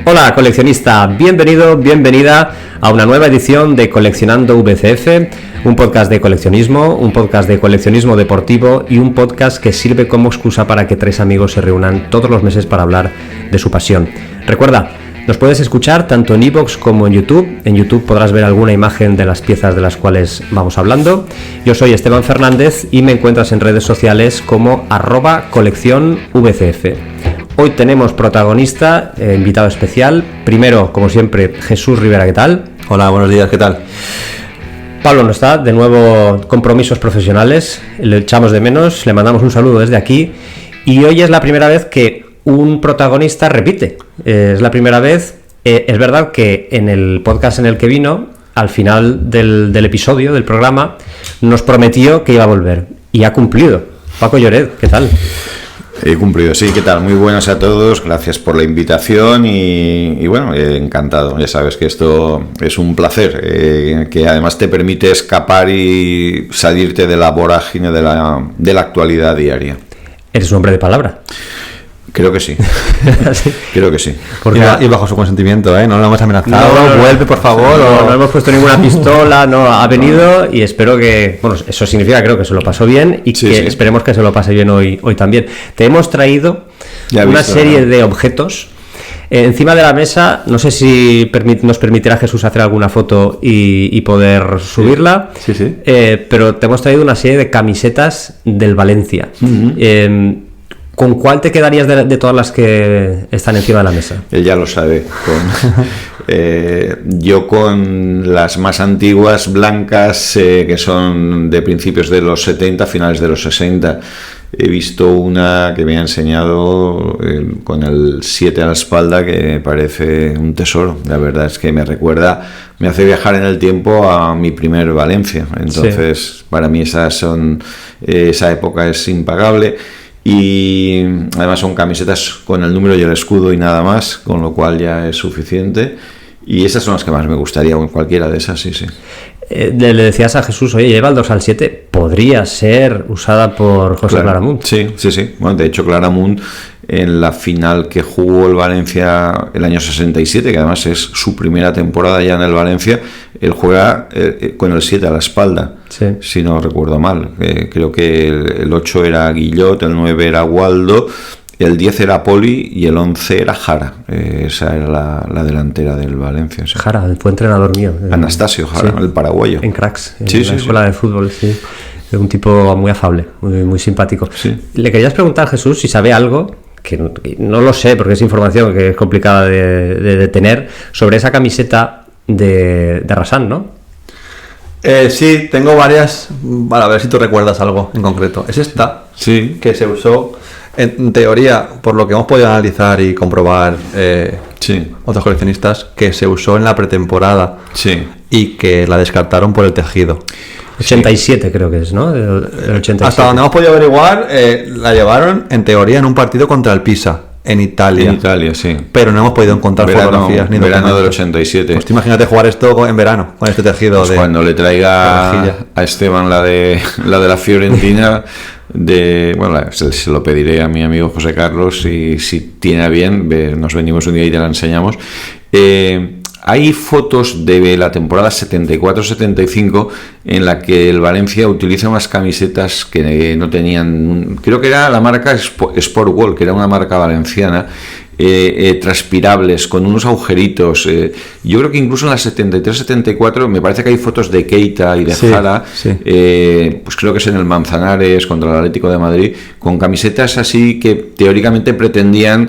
Hola coleccionista, bienvenido, bienvenida a una nueva edición de Coleccionando VCF, un podcast de coleccionismo deportivo y un podcast que sirve como excusa para que tres amigos se reúnan todos los meses para hablar de su pasión. Recuerda, nos puedes escuchar tanto en iVoox como en YouTube. En YouTube podrás ver alguna imagen de las piezas de las cuales vamos hablando. Yo soy Esteban Fernández y me encuentras en redes sociales como @coleccionvcf. Hoy tenemos protagonista, invitado especial. Primero, como siempre, Jesús Rivera, ¿qué tal? Hola, buenos días, ¿qué tal? Pablo no está, de nuevo compromisos profesionales, le echamos de menos, le mandamos un saludo desde aquí. Y hoy es la primera vez que un protagonista repite. Es la primera vez. Es verdad que en el podcast en el que vino, al final del episodio, del programa, nos prometió que iba a volver. Y ha cumplido. Paco Lloret, ¿qué tal? He cumplido, sí, ¿qué tal? Muy buenas a todos, gracias por la invitación y bueno, encantado. Ya sabes que esto es un placer, que además te permite escapar y salirte de la vorágine de la actualidad diaria. Eres un hombre de palabra. Creo que sí. ¿Sí? Creo que sí. Y bajo su consentimiento, ¿eh? No lo hemos amenazado, No, vuelve por favor. No hemos puesto ninguna pistola, no, ha venido y espero que, bueno, eso significa, creo que se lo pasó bien y sí, que sí. Esperemos que se lo pase bien hoy también. Te hemos traído una serie de objetos encima de la mesa. No sé si nos permitirá Jesús hacer alguna foto y poder subirla. Sí. Pero te hemos traído una serie de camisetas del Valencia. Uh-huh. ¿Con cuál te quedarías de todas las que están encima de la mesa? Él ya lo sabe. Yo con las más antiguas, blancas, que son de principios de los 70, finales de los 60. He visto una que me ha enseñado con el 7 a la espalda que me parece un tesoro. La verdad es que me hace viajar en el tiempo a mi primer Valencia. Entonces, sí. Para mí esa época es impagable. Y además son camisetas con el número y el escudo y nada más, con lo cual ya es suficiente. Y esas son las que más me gustaría, cualquiera de esas, sí. Le decías a Jesús, oye, lleva el 2 al 7, podría ser usada por José Claramunt. Sí. Bueno, de hecho, Claramunt, en la final que jugó el Valencia el año 67, que además es su primera temporada ya en el Valencia, él juega con el 7 a la espalda, sí. Si no recuerdo mal. Creo que el 8 era Guillot, el 9 era Waldo, el 10 era Poli y el 11 era Jara. Esa era la delantera del Valencia. Sí. Jara, fue entrenador mío. Anastasio Jara, sí. El paraguayo. En Cracks, en la escuela de fútbol, sí. Un tipo muy afable, muy simpático. Sí. Le querías preguntar a Jesús si sabe algo, que no lo sé porque es información que es complicada de tener, sobre esa camiseta de Rasan, ¿no? Sí, tengo varias. Vale, a ver si tú recuerdas algo en concreto. Es esta, sí, que se usó, en teoría, por lo que hemos podido analizar y comprobar otros coleccionistas, que se usó en la pretemporada, sí, y que la descartaron por el tejido. 87 sí. Creo que es, ¿no? El 87. Hasta donde hemos podido averiguar, la llevaron en teoría en un partido contra el Pisa, en Italia. En Italia, sí. Pero no hemos podido encontrar fotografías ni verano del 87. Pues imagínate jugar esto en verano, con este tejido pues cuando le traiga a Esteban la de la Fiorentina, se lo pediré a mi amigo José Carlos y si tiene a bien, nos venimos un día y te la enseñamos. Hay fotos de la temporada 74-75 en la que el Valencia utiliza unas camisetas que no tenían, creo que era la marca Sportwall, que era una marca valenciana, transpirables, con unos agujeritos. Yo creo que incluso en la 73-74 me parece que hay fotos de Keita y de Jara, pues creo que es en el Manzanares contra el Atlético de Madrid, con camisetas así que teóricamente pretendían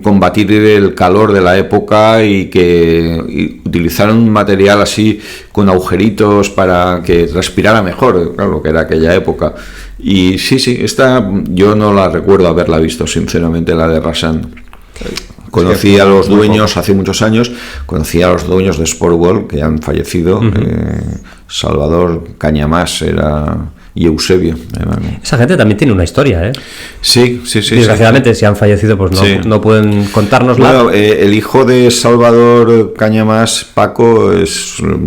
combatir el calor de la época y que utilizaron un material así con agujeritos para que transpirara mejor, claro, lo que era aquella época. Y sí, esta yo no la recuerdo haberla visto, sinceramente, la de Rasan. Conocí a los dueños hace muchos años, conocí a los dueños de Sportwall, que han fallecido. Uh-huh. Salvador Cañamás era y Eusebio. Esa gente también tiene una historia, ¿eh? Sí. Desgraciadamente, si han fallecido, pues no pueden contárnosla. Bueno, el hijo de Salvador Cañamas, Paco,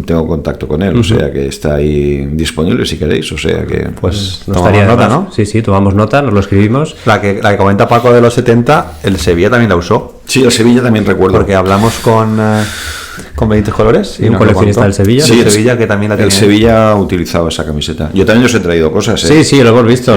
tengo contacto con él, o sea que está ahí disponible si queréis, o sea que... Pues nos estaría nota, ¿no? Sí, tomamos nota, nos lo escribimos. La que comenta Paco de los 70, el Sevilla también la usó. Sí, el Sevilla también recuerdo. Porque hablamos con Benítez Colores y un coleccionista del Sevilla. Sí, el Sevilla que también la tiene. El Sevilla ha utilizado esa camiseta. Yo también os he traído cosas. Sí, lo hemos visto.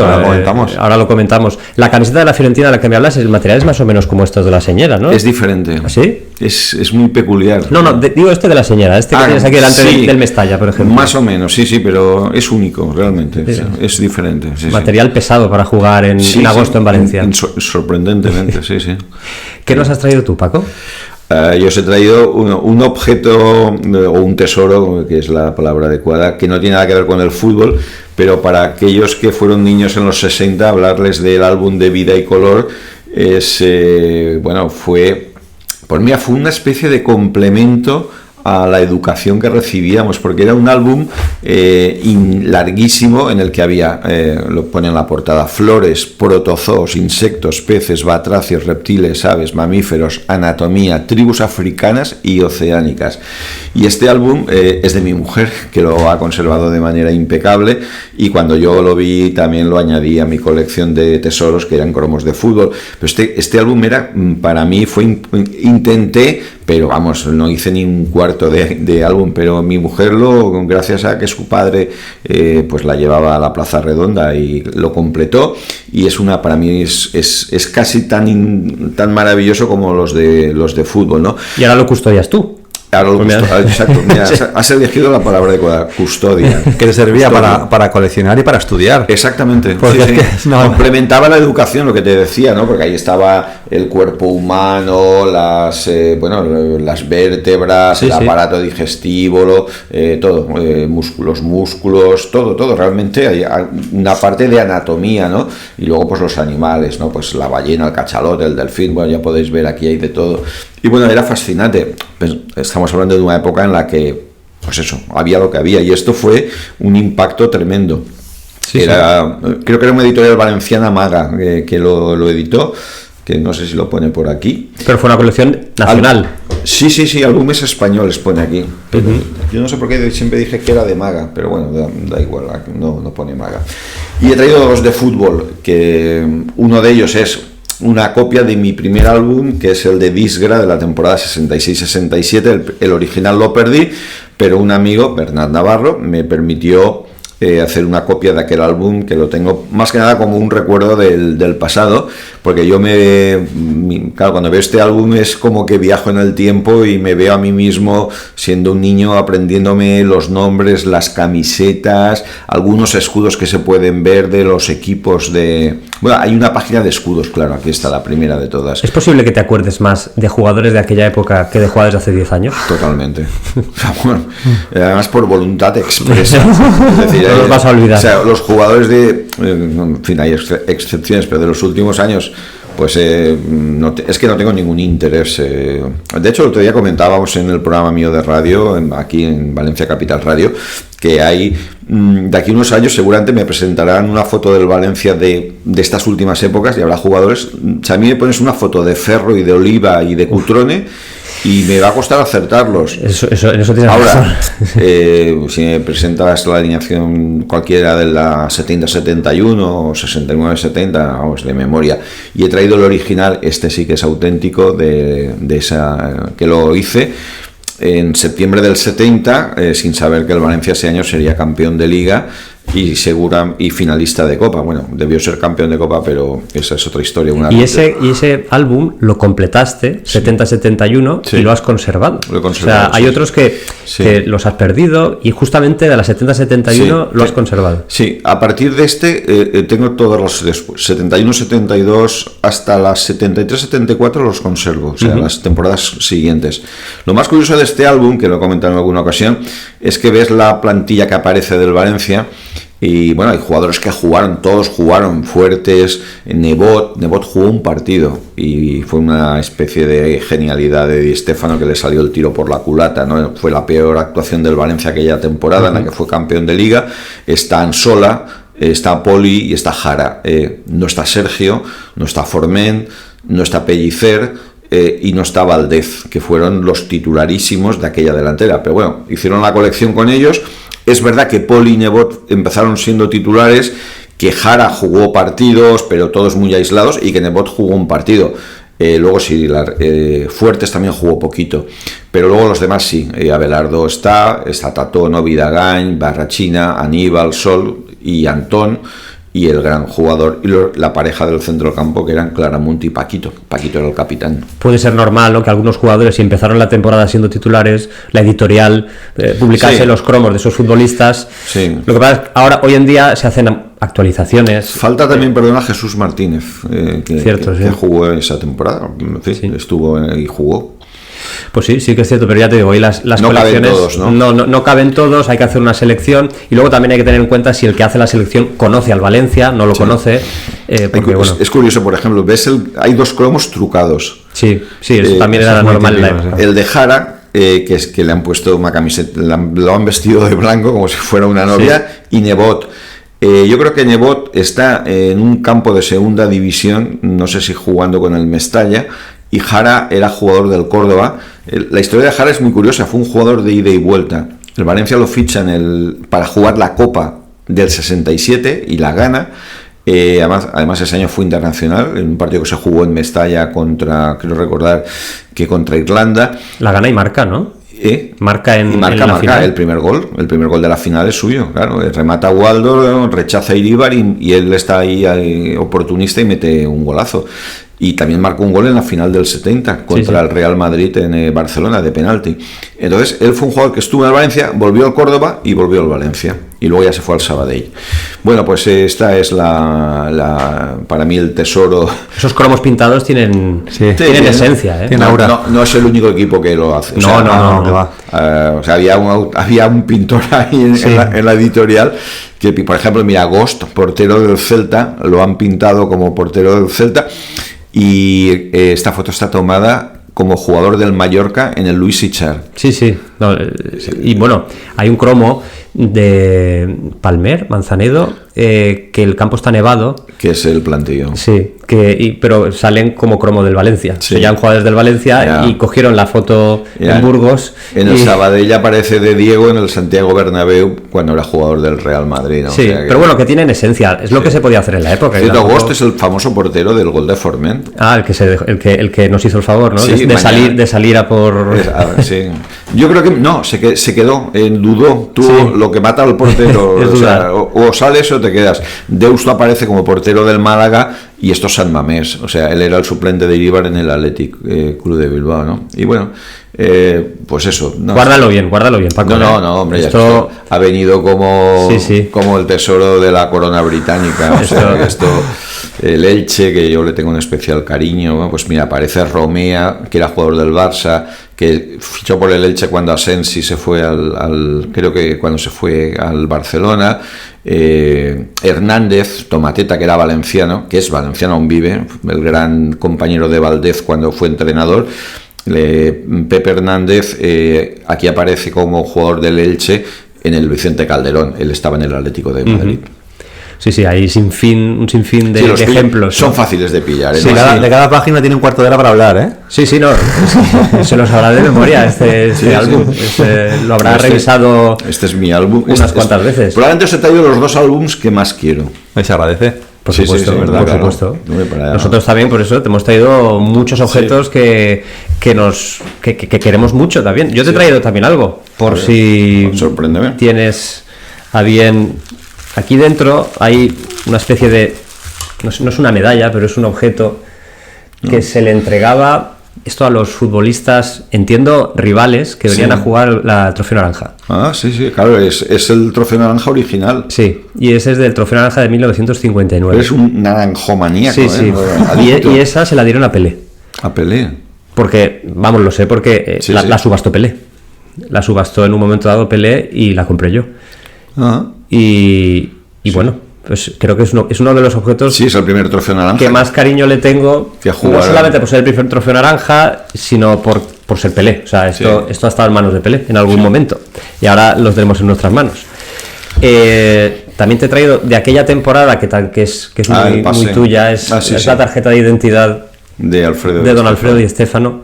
Ahora lo comentamos. Ahora lo comentamos. La camiseta de la Fiorentina de la que me hablas, el material es más o menos como estos de la señora, ¿no? Es diferente. ¿Sí? Es muy peculiar. Digo este de la señora, que tienes aquí delante del Mestalla, por ejemplo. Más o menos, sí, pero es único, realmente. Sí. Es diferente. Material pesado para jugar en agosto en Valencia. Sorprendentemente, sí. ¿Qué nos has traído tú, Paco? Yo os he traído un objeto o un tesoro, que es la palabra adecuada, que no tiene nada que ver con el fútbol, pero para aquellos que fueron niños en los 60, hablarles del álbum de Vida y Color fue una especie de complemento a la educación que recibíamos, porque era un álbum larguísimo en el que había, lo pone en la portada, flores, protozoos, insectos, peces, batracios, reptiles, aves, mamíferos, anatomía, tribus africanas y oceánicas. Y este álbum es de mi mujer, que lo ha conservado de manera impecable, y cuando yo lo vi también lo añadí a mi colección de tesoros, que eran cromos de fútbol. Pero este álbum para mí intenté, pero vamos, no hice ni un cuarto de álbum, pero mi mujer gracias a que su padre pues la llevaba a la Plaza Redonda y lo completó, y para mí es casi tan maravilloso como los de fútbol, ¿no? Y ahora lo custodias tú. Exacto, has elegido la palabra de custodia, que te servía para coleccionar y para estudiar. Exactamente. Complementaba la educación, lo que te decía, ¿no? Porque ahí estaba el cuerpo humano, las vértebras, el aparato digestivo, todo, músculos, todo. Realmente hay una parte de anatomía, ¿no? Y luego pues los animales, ¿no? Pues la ballena, el cachalote, el delfín, ya podéis ver, aquí hay de todo. Y era fascinante. Pues estamos hablando de una época en la que, pues eso, había lo que había, y esto fue un impacto tremendo. Creo que era una editorial valenciana, Maga, que lo editó, que no sé si lo pone por aquí. Pero fue una colección nacional. Sí, álbumes españoles pone aquí. Pero yo no sé por qué siempre dije que era de Maga, pero bueno, da igual, no pone Maga. Y he traído dos de fútbol, que uno de ellos es una copia de mi primer álbum, que es el de Disgra de la temporada 66-67. El original lo perdí, pero un amigo, Bernat Navarro, me permitió hacer una copia de aquel álbum, que lo tengo más que nada como un recuerdo del pasado, porque yo claro, cuando veo este álbum es como que viajo en el tiempo y me veo a mí mismo siendo un niño aprendiéndome los nombres, las camisetas, algunos escudos que se pueden ver de los equipos hay una página de escudos, claro, aquí está la primera de todas. ¿Es posible que te acuerdes más de jugadores de aquella época que de jugadores de hace 10 años? Totalmente. Además por voluntad expresa. Es decir, no los vas a olvidar. O sea, los jugadores en fin, hay excepciones, pero de los últimos años, pues es que no tengo ningún interés. De hecho, el otro día comentábamos en el programa mío de radio, aquí en Valencia Capital Radio, que hay, de aquí a unos años seguramente me presentarán una foto del Valencia de estas últimas épocas, y habrá jugadores. Si a mí me pones una foto de Ferro y de Oliva y de Cutrone, y me va a costar acertarlos. Eso tienes ahora, si me presentas la alineación cualquiera de la 70-71 o 69-70, vamos, de memoria, y he traído el original, este sí que es auténtico, de esa que lo hice en septiembre del 70, sin saber que el Valencia ese año sería campeón de Liga y finalista de Copa. Bueno, debió ser campeón de Copa, pero esa es otra historia. Y ese álbum lo completaste, 70-71, y lo has conservado. O sea, hay otros que los has perdido, y justamente de la 70-71 lo has conservado. Sí, a partir de tengo todos los 71-72 hasta las 73-74 los conservo, o sea, las temporadas siguientes. Lo más curioso de este álbum, que lo he comentado en alguna ocasión, es que ves la plantilla que aparece del Valencia, Y bueno, hay jugadores que todos jugaron fuertes. Nebot jugó un partido y fue una especie de genialidad de Di Stéfano, que le salió el tiro por la culata, ¿no? Fue la peor actuación del Valencia aquella temporada, en la que fue campeón de Liga. Está Ansola, está Poli y está Jara. No está Sergio, no está Forment, no está Pellicer y no está Valdez, que fueron los titularísimos de aquella delantera. Pero bueno, hicieron la colección con ellos. Es verdad que Poli y Nebot empezaron siendo titulares, que Jara jugó partidos, pero todos muy aislados, y que Nebot jugó un partido. Luego sí, Fuertes también jugó poquito, pero luego los demás sí. Abelardo está Tatón, Vidagain, Barrachina, Aníbal, Sol y Antón, y el gran jugador y la pareja del centrocampo, que eran Claramunt y Paquito. Paquito era el capitán. Puede ser normal, ¿no?, que algunos jugadores, si empezaron la temporada siendo titulares, la editorial publicase los cromos de esos futbolistas. Sí. Lo que pasa es que hoy en día se hacen actualizaciones. Falta también, perdona, Jesús Martínez, que jugó esa temporada. Estuvo y jugó. Pues sí que es cierto, pero ya te digo, hoy las no colecciones caben todos, no caben todos, hay que hacer una selección, y luego también hay que tener en cuenta si el que hace la selección conoce al Valencia, no lo conoce. Porque, es curioso, por ejemplo, hay 2 cromos trucados. Sí, eso también era normal en la época. El de Jara, que le han puesto una camiseta, lo han vestido de blanco como si fuera una novia, y Nebot. Yo creo que Nebot está en un campo de segunda división, no sé si jugando con el Mestalla, y Jara era jugador del Córdoba. La historia de Jara es muy curiosa, fue un jugador de ida y vuelta. El Valencia lo ficha para jugar la Copa del 67 y la gana. Además ese año fue internacional, en un partido que se jugó en Mestalla creo recordar que contra Irlanda. La gana y marca, ¿no? Marca en la final. El primer gol de la final es suyo, claro. Remata Waldo, rechaza a Iríbar y él está ahí oportunista y mete un golazo. Y también marcó un gol en la final del 70 contra el Real Madrid en Barcelona, de penalti. Entonces él fue un jugador que estuvo en el Valencia, volvió al Córdoba y volvió al Valencia, y luego ya se fue al Sabadell. Bueno, pues esta es para mí el tesoro. Esos cromos pintados tienen esencia, tienen aura. No es el único equipo que lo hace. No. Había un pintor ahí en la editorial que, por ejemplo, mira, Ghost, portero del Celta, lo han pintado como portero del Celta, y esta foto está tomada como jugador del Mallorca en el Luis Sitchar. Sí. Y bueno, hay un cromo de Palmer, Manzanedo, que el campo está nevado. Que es el plantillo. Sí, pero salen como cromo del Valencia. Sí. Ya han jugadores del Valencia y cogieron la foto en Burgos. En el Sabadell aparece de Diego en el Santiago Bernabéu cuando era jugador del Real Madrid, ¿no? Sí, pero bueno, que tienen esencia. Es lo que se podía hacer en la época. Agosto es el famoso portero del gol de Forment. El que nos hizo el favor, ¿no? Sí, de salir a por... Sí. Yo creo que no, se quedó, dudó. Lo que mata al portero, o sales o te quedas. Deusto aparece como portero del Málaga, y esto es San Mamés, o sea, él era el suplente de Iríbar en el Athletic Club de Bilbao, ¿no? Y bueno, pues eso. Guárdalo bien, Paco. No, hombre, esto ha venido como el tesoro de la corona británica. O sea, el Elche, que yo le tengo un especial cariño, ¿no? Pues mira, aparece Romea, que era jugador del Barça, que fichó por el Elche cuando Asensi se fue creo que cuando se fue al Barcelona. Hernández, Tomateta, que era valenciano, que es valenciano, aún vive, el gran compañero de Valdez cuando fue entrenador. Pepe Hernández aquí aparece como jugador del Elche en el Vicente Calderón, él estaba en el Atlético de Madrid. Sí, hay un sinfín de ejemplos. Son fáciles de pillar. Sí, de cada página tiene un cuarto de hora para hablar, ¿eh? Sí, se los habrá de memoria este álbum. Lo habrá revisado. Este es mi álbum. Unas cuantas veces. Probablemente os he traído los 2 álbums que más quiero. Se agradece. Por supuesto, sí, verdad, por supuesto. Claro. Nosotros también, por eso, te hemos traído muchos objetos que queremos mucho también. Yo te he traído también algo, por si sorpréndeme. Tienes a bien. Aquí dentro hay una especie de... No es una medalla, pero es un objeto que se le entregaba esto a los futbolistas, entiendo, rivales, que venían a jugar la Trofeo Naranja. Ah, sí, claro, es el Trofeo Naranja original. Sí, y ese es del Trofeo Naranja de 1959. Eres un naranjomaníaco. Sí. Y esa se la dieron a Pelé. ¿A Pelé? Porque, vamos, lo sé porque la subastó Pelé. La subastó en un momento dado Pelé y la compré yo. Ah. Y Y bueno, pues creo que es uno de los objetos. Sí, es el primer trofeo naranja. Que más cariño le tengo. No solamente por ser el primer trofeo naranja, sino por ser Pelé. O sea, esto ha estado en manos de Pelé en algún momento. Y ahora los tenemos en nuestras manos. También te he traído de aquella temporada que es muy tuya. Es la tarjeta de identidad de don Alfredo Di Stéfano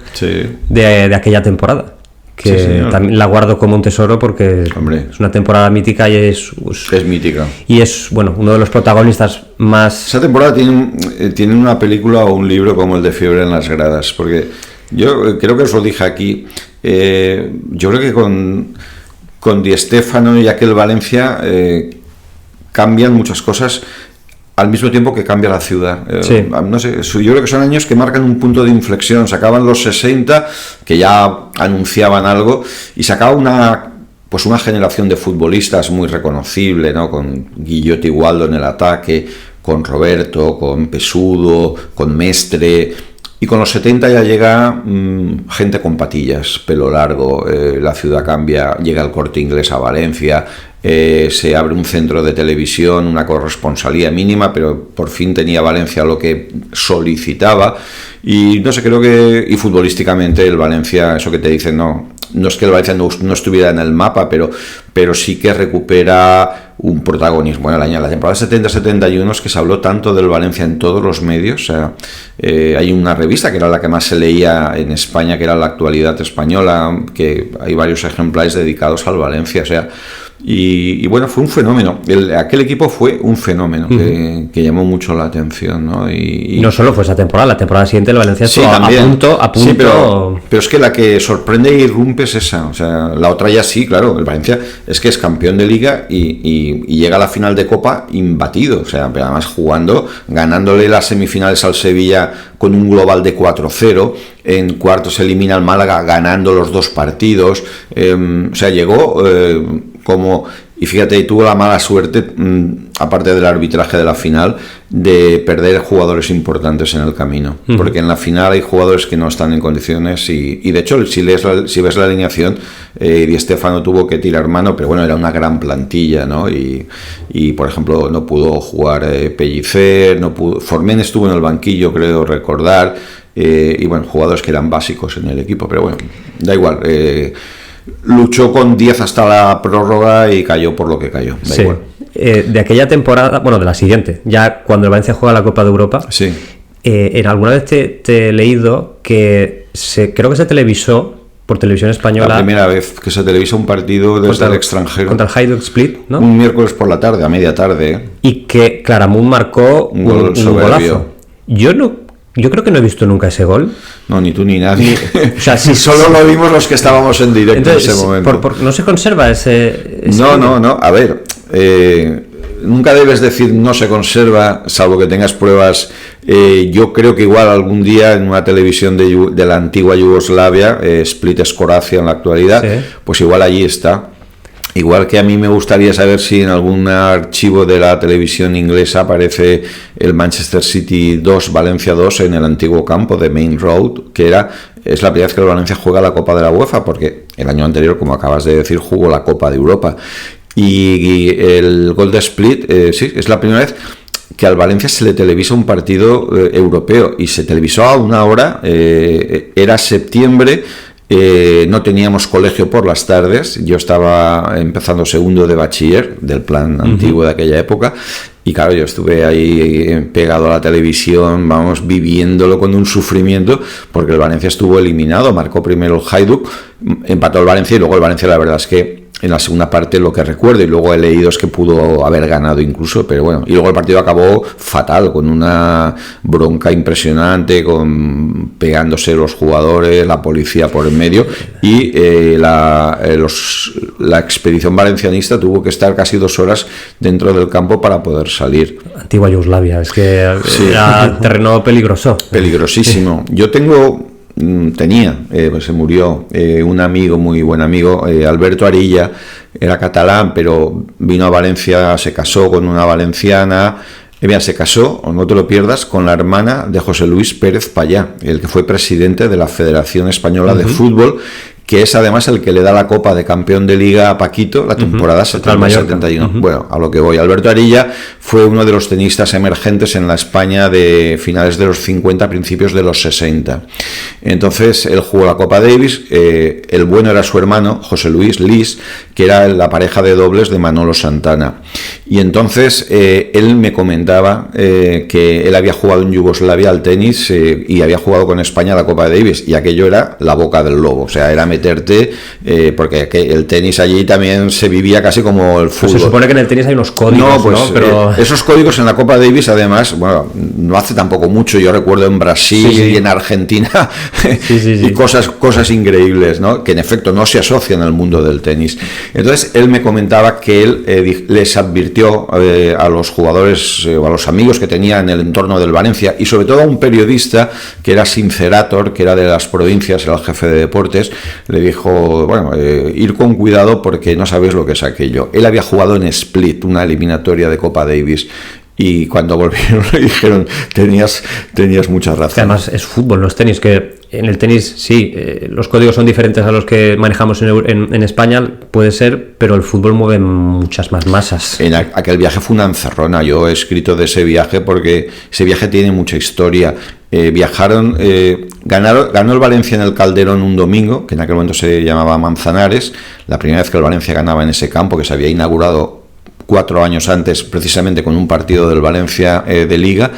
de aquella temporada. Que también la guardo como un tesoro porque es una temporada mítica y es mítica. Y es, bueno, uno de los protagonistas más... Esa temporada tiene una película o un libro como el de Fiebre en las gradas, porque yo creo que os lo dije aquí, yo creo que con Di Stéfano y aquel Valencia cambian muchas cosas al mismo tiempo que cambia la ciudad. No sé, yo creo que son años que marcan un punto de inflexión. Se acaban los 60, que ya anunciaban algo, y se acaba una generación de futbolistas muy reconocible, ¿no? Con Guillot y Waldo en el ataque, con Roberto, con Pesudo, con Mestre. Y con los 70 ya llega gente con patillas, pelo largo, la ciudad cambia, llega el Corte Inglés a Valencia, se abre un centro de televisión, una corresponsalía mínima, pero por fin tenía Valencia lo que solicitaba. Y no sé, creo que, y futbolísticamente el Valencia, eso que te dicen, no es que el Valencia no estuviera en el mapa, pero sí que recupera un protagonismo. Bueno, la temporada 70-71 es que se habló tanto del Valencia en todos los medios. O sea, hay una revista que era la que más se leía en España, que era La Actualidad Española, que hay varios ejemplares dedicados al Valencia. O sea, y bueno, fue un fenómeno. Aquel equipo fue un fenómeno que llamó mucho la atención, ¿no? Y no solo fue esa temporada, la temporada siguiente el Valencia estuvo a punto. Sí, pero es que la que sorprende e irrumpe es esa. O sea, la otra ya sí, claro, el Valencia es que es campeón de Liga y llega a la final de Copa imbatido. O sea, pero además ganándole las semifinales al Sevilla con un global de 4-0. En cuartos se elimina al Málaga ganando los 2 partidos. O sea, llegó y fíjate, tuvo la mala suerte, aparte del arbitraje de la final, de perder jugadores importantes en el camino, porque en la final hay jugadores que no están en condiciones y de hecho si ves la alineación, Di Stéfano tuvo que tirar mano, pero bueno, era una gran plantilla, ¿no? Y por ejemplo no pudo jugar Pellicer, Formen estuvo en el banquillo, creo recordar, y bueno, jugadores que eran básicos en el equipo, pero bueno, da igual. Luchó con 10 hasta la prórroga y cayó por lo que cayó. Da igual. De aquella temporada, bueno, de la siguiente, ya cuando el Valencia juega la Copa de Europa, en alguna vez te he leído que creo que se televisó por Televisión Española. La primera vez que se televisa un partido desde el extranjero. Contra el Hajduk Split, ¿no? Un miércoles por la tarde, a media tarde. Y que Claramunt marcó un golazo. Yo creo que no he visto nunca ese gol. No, ni tú ni nadie. O sea, si solo lo vimos los que estábamos en directo. Entonces, en ese momento. ¿No se conserva ese No. A ver, nunca debes decir no se conserva, salvo que tengas pruebas. Yo creo que igual algún día en una televisión de la antigua Yugoslavia, Split Croacia en la actualidad, pues igual allí está. Igual que a mí me gustaría saber si en algún archivo de la televisión inglesa aparece el Manchester City 2, Valencia 2 en el antiguo campo de Main Road, que es la primera vez que el Valencia juega la Copa de la UEFA, porque el año anterior, como acabas de decir, jugó la Copa de Europa. Y el gol de Split, es la primera vez que al Valencia se le televisa un partido europeo, y se televisó a una hora, era septiembre. No teníamos colegio por las tardes, yo estaba empezando segundo de bachiller del plan antiguo de aquella época, y claro, yo estuve ahí pegado a la televisión, viviéndolo con un sufrimiento, porque el Valencia estuvo eliminado, marcó primero el Hajduk, empató el Valencia, y luego el Valencia, la verdad es que en la segunda parte lo que recuerdo, y luego he leído es que pudo haber ganado incluso, pero bueno, y luego el partido acabó fatal, con una bronca impresionante, pegándose los jugadores, la policía por en medio, y la expedición valencianista tuvo que estar casi 2 horas dentro del campo para poder salir. Antigua Yugoslavia, es que era terreno peligroso. Peligrosísimo. Yo tenía, pues se murió un amigo, muy buen amigo, Alberto Arilla, era catalán, pero vino a Valencia, se casó con una valenciana, se casó, o no te lo pierdas, con la hermana de José Luis Pérez Payá, el que fue presidente de la Federación Española de Fútbol, que es además el que le da la Copa de Campeón de Liga a Paquito la temporada 70-71. Bueno, a lo que voy. Alberto Arilla fue uno de los tenistas emergentes en la España de finales de los 50, principios de los 60. Entonces, él jugó la Copa Davis. El bueno era su hermano, José Luis Lis, que era la pareja de dobles de Manolo Santana. Y entonces, él me comentaba que él había jugado en Yugoslavia al tenis y había jugado con España la Copa Davis, y aquello era la boca del lobo. O sea, era meterte, porque el tenis allí también se vivía casi como el fútbol. Pues se supone que en el tenis hay unos códigos, ¿no? Pero esos códigos en la Copa Davis, además, bueno, no hace tampoco mucho, yo recuerdo en Brasil y en Argentina, y cosas increíbles, ¿no? Que en efecto no se asocian al mundo del tenis. Entonces, él me comentaba que él les advirtió a los jugadores o a los amigos que tenía en el entorno del Valencia, y sobre todo a un periodista que era Sincerator, que era de las provincias, era el jefe de deportes, le dijo, bueno, ir con cuidado porque no sabes lo que es aquello. Él había jugado en Split, una eliminatoria de Copa Davis, y cuando volvieron le dijeron, tenías mucha razón. Además es fútbol, no es tenis, que en el tenis sí, los códigos son diferentes a los que manejamos en España, puede ser, pero el fútbol mueve muchas más masas. En aquel viaje fue una encerrona. Yo he escrito de ese viaje porque ese viaje tiene mucha historia. Viajaron, ganó el Valencia en el Calderón un domingo, que en aquel momento se llamaba Manzanares, la primera vez que el Valencia ganaba en ese campo, que se había inaugurado 4 años antes, precisamente con un partido del Valencia de Liga,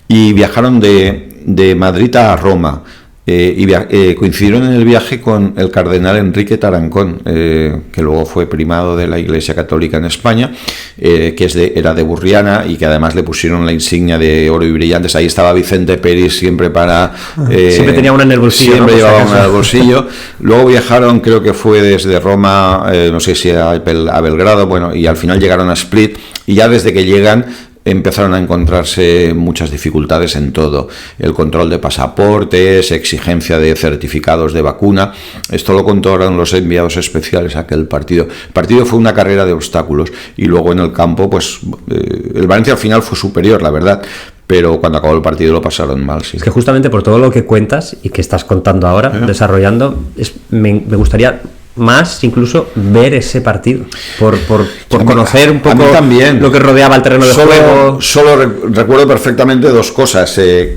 y viajaron de Madrid a Roma. Coincidieron en el viaje con el cardenal Enrique Tarancón, que luego fue primado de la Iglesia Católica en España, que era de Burriana, y que además le pusieron la insignia de oro y brillantes. Ahí estaba Vicente Peris siempre para... siempre tenía una en el bolsillo. Siempre llevaba una en el bolsillo. Luego viajaron, creo que fue desde Roma, no sé si a Belgrado, bueno, y al final llegaron a Split, y ya desde que llegan empezaron a encontrarse muchas dificultades en todo: el control de pasaportes, exigencia de certificados de vacuna. Esto lo contaron los enviados especiales a aquel partido. El partido fue una carrera de obstáculos, y luego en el campo, pues el Valencia al final fue superior, la verdad, pero cuando acabó el partido lo pasaron mal. Sí. Es que justamente por todo lo que cuentas y que estás contando ahora, desarrollando, me gustaría más incluso ver ese partido por conocer un poco también lo que rodeaba el terreno de juego. Solo recuerdo perfectamente 2 cosas: el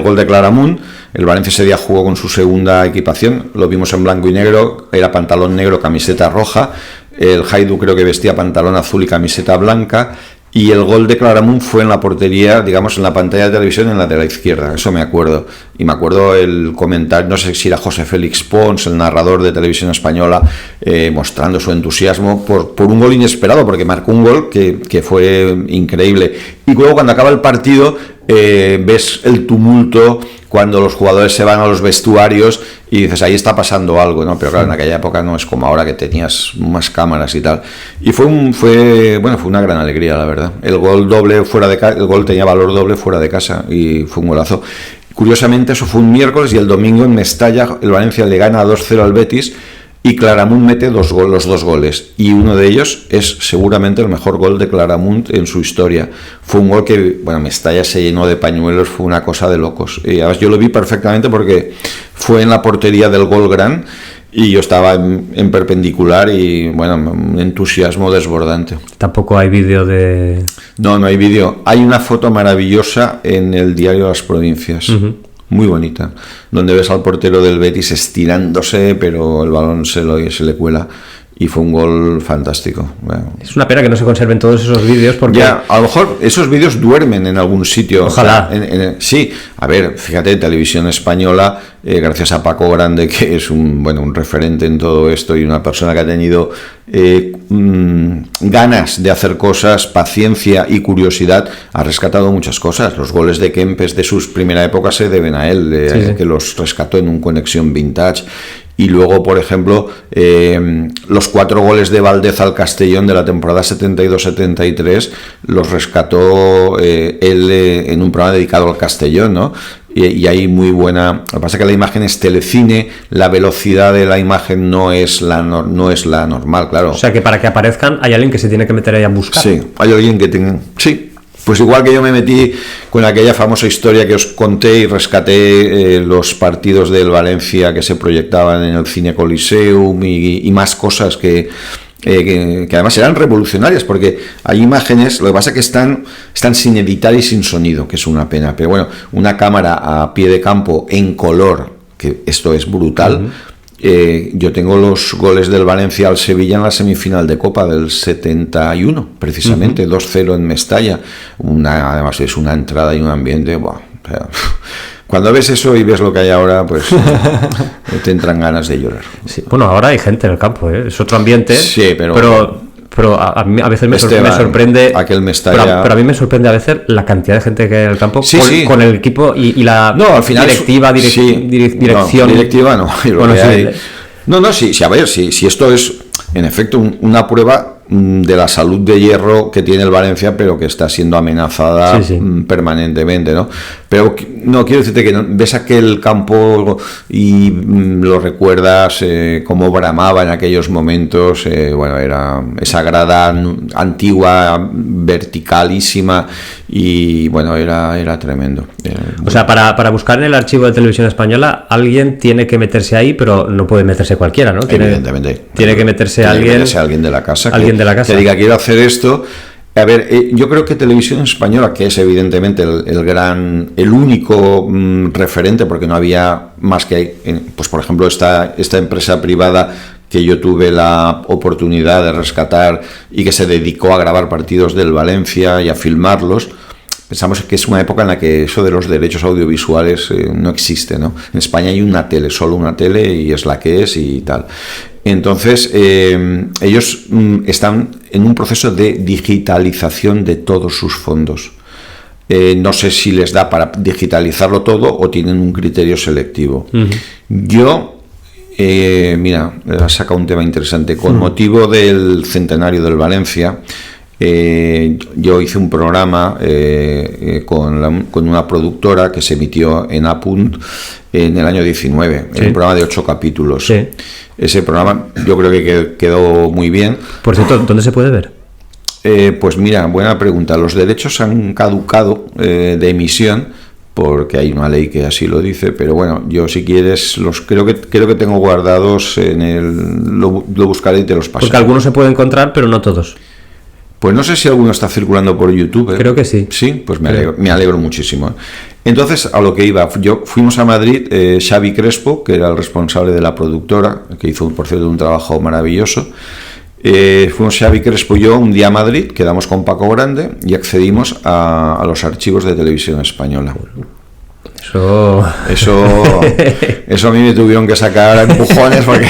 gol de Claramunt. El Valencia ese día jugó con su segunda equipación, lo vimos en blanco y negro, era pantalón negro, camiseta roja. El Hajduk creo que vestía pantalón azul y camiseta blanca. Y el gol de Claramunt fue en la portería, digamos, en la pantalla de televisión, en la de la izquierda. Eso me acuerdo. Y me acuerdo el comentario, no sé si era José Félix Pons, el narrador de Televisión Española, mostrando su entusiasmo por un gol inesperado, porque marcó un gol que fue increíble. Y luego, cuando acaba el partido, ves el tumulto cuando los jugadores se van a los vestuarios y dices, ahí está pasando algo, ¿no? Pero claro, en aquella época no es como ahora, que tenías más cámaras y tal. Y fue una gran alegría, la verdad. El gol doble fuera de casa, el gol tenía valor doble fuera de casa, y fue un golazo. Curiosamente, eso fue un miércoles, y el domingo en Mestalla el Valencia le gana 2-0 al Betis, y Claramunt mete los 2 goles, y uno de ellos es seguramente el mejor gol de Claramunt en su historia. Fue un gol que, bueno, Mestalla se llenó de pañuelos, fue una cosa de locos. Y además yo lo vi perfectamente porque fue en la portería del gol gran, y yo estaba en perpendicular, y bueno, un entusiasmo desbordante. Tampoco hay vídeo de... No hay vídeo. Hay una foto maravillosa en el diario de las Provincias. Muy bonita, donde ves al portero del Betis estirándose, pero el balón se le cuela, y fue un gol fantástico. Bueno, es una pena que no se conserven todos esos vídeos, porque ya, a lo mejor esos vídeos duermen en algún sitio. Ojalá. O sea, sí, a ver, fíjate, Televisión Española, gracias a Paco Grande, que es un referente en todo esto, y una persona que ha tenido ganas de hacer cosas, paciencia y curiosidad, ha rescatado muchas cosas. Los goles de Kempes de su primera época se deben a él, que los rescató en un Conexión Vintage. Y luego, por ejemplo, los 4 goles de Valdez al Castellón de la temporada 72-73 los rescató él en un programa dedicado al Castellón, ¿no? Y hay muy buena... Lo que pasa es que la imagen es telecine, la velocidad de la imagen no es la normal, claro. O sea, que para que aparezcan hay alguien que se tiene que meter ahí a buscar. Sí, hay alguien que tiene... Sí. Pues igual que yo me metí con aquella famosa historia que os conté y rescaté los partidos del Valencia que se proyectaban en el Cine Coliseum y más cosas que además eran revolucionarias, porque hay imágenes, lo que pasa es que están sin editar y sin sonido, que es una pena, pero bueno, una cámara a pie de campo en color, que esto es brutal. Yo tengo los goles del Valencia al Sevilla en la semifinal de Copa del 71, precisamente, 2-0 en Mestalla. Además es una entrada y un ambiente... Buah, cuando ves eso y ves lo que hay ahora, pues te entran ganas de llorar. Sí. Bueno, ahora hay gente en el campo, ¿eh? Es otro ambiente, sí, pero a mí a veces me sorprende aquel Mestalla... pero a mí me sorprende a veces la cantidad de gente que hay en el campo con el equipo y la al final directiva, dirección. No, directiva no. Bueno, A ver, si esto es en efecto una prueba de la salud de hierro que tiene el Valencia, pero que está siendo amenazada permanentemente, ¿no? Pero no quiero decirte que ves aquel campo y lo recuerdas cómo bramaba en aquellos momentos. Bueno, era esa grada antigua, verticalísima, y bueno, era tremendo. O sea, para buscar en el archivo de Televisión Española, alguien tiene que meterse ahí, pero no puede meterse cualquiera, ¿no? Evidentemente. Tiene que meterse alguien de la casa. Que diga, quiero hacer esto. A ver, yo creo que Televisión Española, que es evidentemente el único referente, porque no había más que, pues por ejemplo, esta empresa privada que yo tuve la oportunidad de rescatar y que se dedicó a grabar partidos del Valencia y a filmarlos. Pensamos que es una época en la que eso de los derechos audiovisuales no existe, ¿no? En España hay una tele, solo una tele, y es la que es y tal. Entonces, ellos están en un proceso de digitalización de todos sus fondos. No sé si les da para digitalizarlo todo o tienen un criterio selectivo. Yo, mira, has sacado un tema interesante. Con motivo del centenario del Valencia, yo hice un programa con una productora que se emitió en Apunt en el año 19, un programa de 8 capítulos. Sí. Ese programa yo creo que quedó muy bien. Por cierto, ¿dónde se puede ver? Pues mira, buena pregunta. Los derechos han caducado de emisión, porque hay una ley que así lo dice, pero bueno, yo si quieres creo que tengo guardados lo buscaré y te los pasaré. Porque algunos se pueden encontrar, pero no todos. Pues no sé si alguno está circulando por YouTube. Creo que sí. Sí, pues me alegro muchísimo. Entonces, a lo que iba, fuimos a Madrid, Xavi Crespo, que era el responsable de la productora, que hizo, por cierto, un trabajo maravilloso. Fuimos Xavi Crespo y yo un día a Madrid, quedamos con Paco Grande y accedimos a los archivos de Televisión Española. Eso a mí me tuvieron que sacar a empujones porque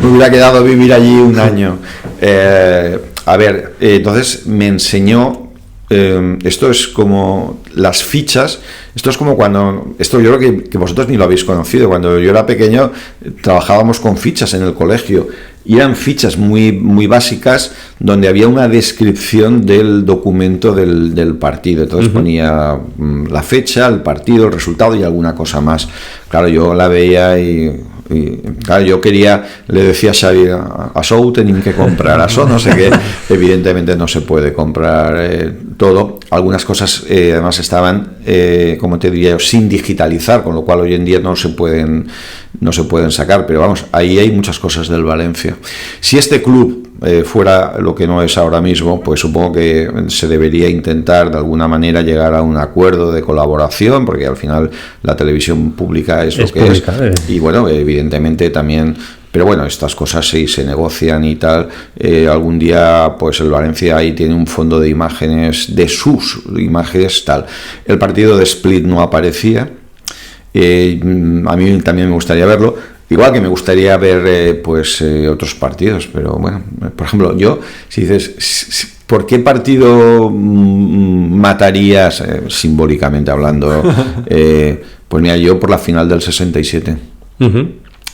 me hubiera quedado a vivir allí un año. A ver, entonces me enseñó, esto es como las fichas, esto es como esto yo creo que vosotros ni lo habéis conocido. Cuando yo era pequeño trabajábamos con fichas en el colegio y eran fichas muy, muy básicas donde había una descripción del documento del partido. Entonces ponía la fecha, el partido, el resultado y alguna cosa más. Claro, yo la veía y claro, yo le decía a Xavi, això tenim que comprar, això no sé qué. Evidentemente no se puede comprar todo. Algunas cosas además estaban, como te diría yo, sin digitalizar, con lo cual hoy en día no se pueden sacar, pero vamos, ahí hay muchas cosas del Valencia. Si este club fuera lo que no es ahora mismo, pues supongo que se debería intentar de alguna manera llegar a un acuerdo de colaboración, porque al final la televisión pública es lo que pública, es. Y bueno, evidentemente también, pero bueno, estas cosas sí se negocian y tal. Algún día pues el Valencia ahí tiene un fondo de imágenes, de sus imágenes tal. El partido de Split no aparecía. A mí también me gustaría verlo. Igual que me gustaría ver otros partidos, pero bueno, por ejemplo, yo, si dices, ¿por qué partido matarías, simbólicamente hablando? Pues mira, yo por la final del 67,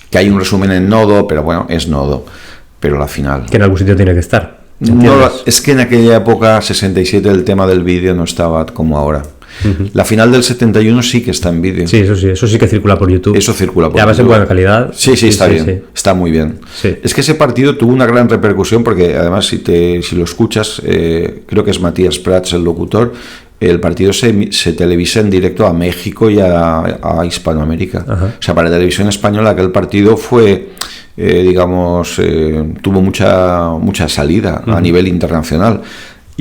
que hay un resumen en Nodo, pero bueno, es Nodo, pero la final. Que en algún sitio tiene que estar. No, es que en aquella época, 67, el tema del vídeo no estaba como ahora. La final del 71 sí que está en vídeo. Sí, eso sí que circula por YouTube. Eso circula por YouTube. Ya ves en buena calidad. Sí, está bien. Sí. Está muy bien. Sí. Es que ese partido tuvo una gran repercusión porque además si lo escuchas, creo que es Matías Prats el locutor, el partido se televisa en directo a México y a Hispanoamérica. Ajá. O sea, para la televisión española aquel partido fue, tuvo mucha salida a nivel internacional.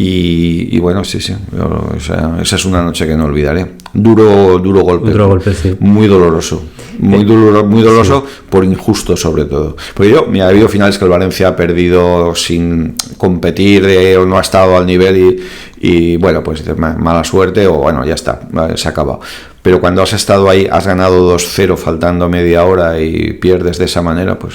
Y bueno, sí. Esa es una noche que no olvidaré. Duro golpe. Sí. Muy doloroso. Muy doloroso, sí. Por injusto sobre todo. Porque ha habido finales que el Valencia ha perdido sin competir o no ha estado al nivel y bueno, pues mala suerte o bueno, ya está, se ha acabado. Pero cuando has estado ahí, has ganado 2-0 faltando media hora y pierdes de esa manera, pues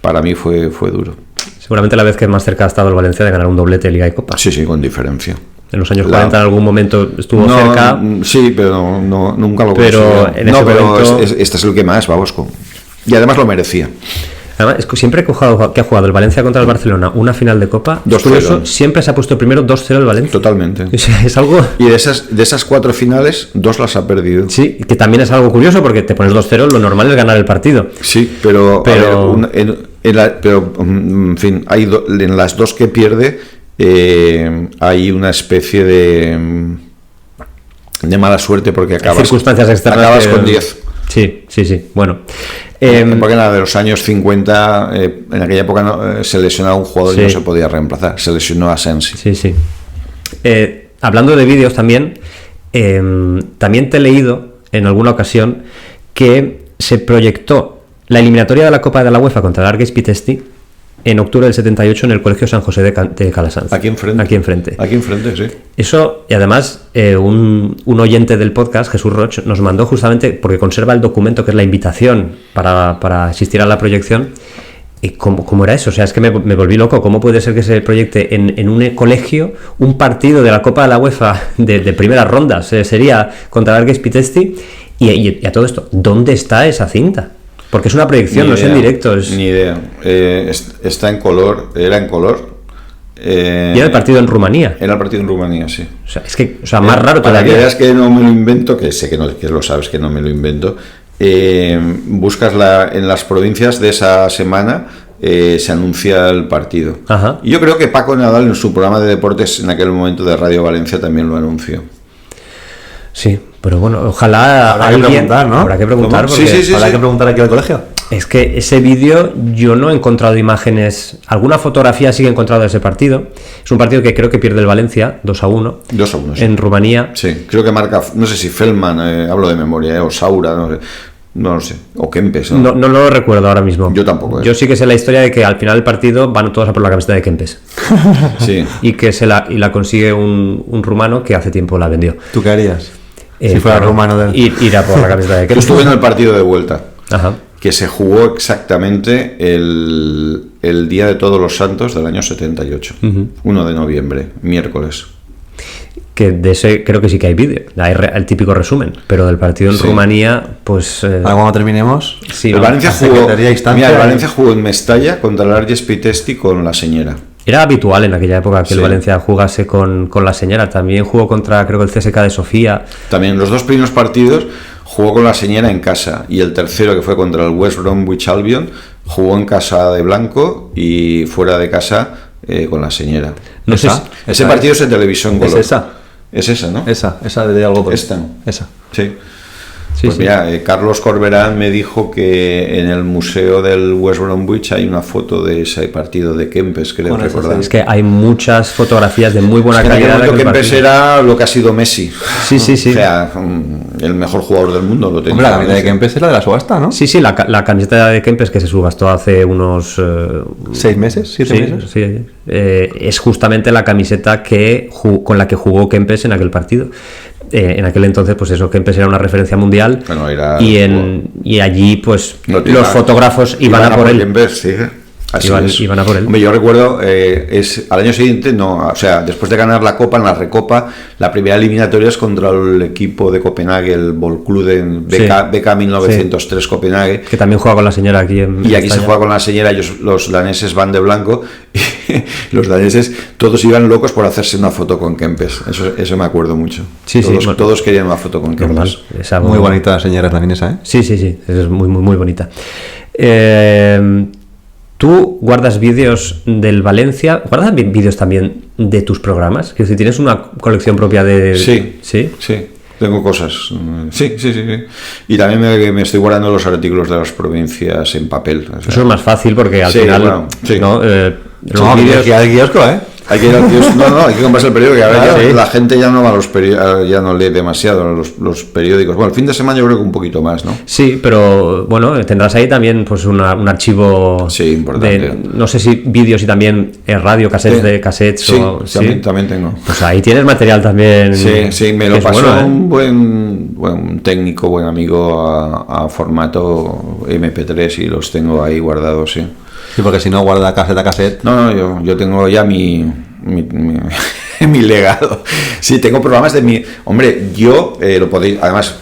para mí fue duro. Seguramente la vez que más cerca ha estado el Valencia de ganar un doblete de Liga y Copa. Sí, con diferencia. En los años 40 en algún momento estuvo cerca. Sí, pero nunca lo consiguió. Pero este es el que más, vamos. Y además lo merecía. Además, es que siempre que ha jugado el Valencia contra el Barcelona una final de Copa, 2-0. Siempre se ha puesto primero 2-0 el Valencia. Totalmente. Es algo... Y de esas 4 finales, 2 las ha perdido. Sí, que también es algo curioso porque te pones 2-0, lo normal es ganar el partido. Sí, pero en fin, en las 2 que pierde hay una especie de mala suerte porque acabas con 10. Sí, bueno. Porque nada, de los años 50, en aquella época se lesionaba un jugador y no se podía reemplazar. Se lesionó a Sensi. Sí. Hablando de vídeos también te he leído en alguna ocasión que se proyectó la eliminatoria de la Copa de la UEFA contra el Argeis Pitești en octubre del 78 en el Colegio San José de Calasanz. Aquí enfrente, sí. Eso, y además un oyente del podcast, Jesús Roch, nos mandó justamente, porque conserva el documento que es la invitación para asistir a la proyección. ¿Cómo era eso? O sea, es que me volví loco. ¿Cómo puede ser que se proyecte en un colegio un partido de la Copa de la UEFA de primeras rondas? Sería contra el Argeis Pitești y a todo esto, ¿dónde está esa cinta? Porque es una proyección, no es en directo. Ni idea. Está en color, era en color. Y era el partido en Rumanía. Era el partido en Rumanía, sí. O sea, es que, más raro todavía. Para que veas que no me lo invento, que sé que lo sabes que no me lo invento, buscas en las provincias de esa semana, se anuncia el partido. Ajá. Y yo creo que Paco Nadal en su programa de deportes en aquel momento de Radio Valencia también lo anunció. Sí, pero bueno, ojalá habrá que preguntar, ¿no? Habrá que preguntar, porque sí. Habrá que preguntar aquí al colegio. Es que ese vídeo yo no he encontrado imágenes, alguna fotografía sí que he encontrado de ese partido. Es un partido que creo que pierde el Valencia 2-1. 2-1, sí. En Rumanía. Sí, creo que marca, no sé si Feldman, hablo de memoria, o Saura, no lo sé, o Kempes. No lo recuerdo ahora mismo. Yo tampoco. Yo sí que sé la historia de que al final del partido van todos a por la camiseta de Kempes. Sí. Y que la consigue un rumano que hace tiempo la vendió. ¿Tú qué harías? Si fuera rumano ir a por la camiseta de Kempes. Yo estuve en el partido de vuelta. Ajá. Que se jugó exactamente el día de Todos los Santos del año 78, 1 de noviembre, miércoles. Que de ese creo que sí que hay vídeo, hay el típico resumen, pero del partido en Rumanía, pues... Cuando terminemos, sí, el Valencia jugó en Mestalla contra el Argeis Pitești con la Señera. Era habitual en aquella época que el Valencia jugase con la Señera. También jugó contra, creo que el CSK de Sofía. También los 2 primeros partidos jugó con la Señera en casa, y el tercero, que fue contra el West Bromwich Albion, jugó en casa de blanco y fuera de casa con la Señera. No sé ese partido se televisó en color. Es esa, ¿no? Esa de algo. Esa. Sí. Sí, pues mira, Carlos Corberán me dijo que en el museo del West Bromwich hay una foto de ese partido de Kempes, creo recordar. Es que hay muchas fotografías de muy buena calidad. En Kempes era lo que ha sido Messi. Sí. O sea, el mejor jugador del mundo lo tenía. Hombre, la camiseta de Kempes era de la subasta, ¿no? Sí, la camiseta de Kempes que se subastó hace unos... 6 meses, 7 meses. Sí. Es justamente la camiseta con la que jugó Kempes en aquel partido. En aquel entonces, pues eso, Kempes era una referencia mundial. Bueno, y allí, pues, los fotógrafos iban a por él. Kempes, sí. Iban a por él. Hombre, yo recuerdo, al año siguiente, después de ganar la Copa, en la Recopa, la primera eliminatoria es contra el equipo de Copenhague, el Boldklubben BK 1903 Copenhague. Que también juega con la Señora aquí en Y aquí se juega con la Señora, los daneses van de blanco, y los daneses todos iban locos por hacerse una foto con Kempes. Eso me acuerdo mucho. Todos querían una foto con Kempes. Muy bonita la Señora también esa, ¿eh? Sí, es muy, muy, muy bonita. ¿Tú guardas vídeos del Valencia? ¿Guardas vídeos también de tus programas? Que si tienes una colección propia de... Sí. Tengo cosas. Sí. Y también me estoy guardando los artículos de las provincias en papel. O sea, eso es más fácil porque al final... Bueno, sí. ¿no? Los vídeos que hay kiosco, Hay que ir al kiosco. No, hay que comprarse el periódico, que ahora la gente ya no va a los periódicos, ya no lee demasiado los periódicos. Bueno, el fin de semana yo creo que un poquito más, ¿no? Sí, pero bueno, tendrás ahí también pues un archivo importante. no sé si vídeos y también radio, cassettes de cassettes. También tengo. Pues ahí tienes material también. Sí, me lo pasó un buen técnico, buen amigo a formato MP3 y los tengo ahí guardados, sí. Sí, porque si no guarda cassette. No, yo tengo ya mi legado. Sí, tengo programas de mi... Hombre, yo lo podéis... Además,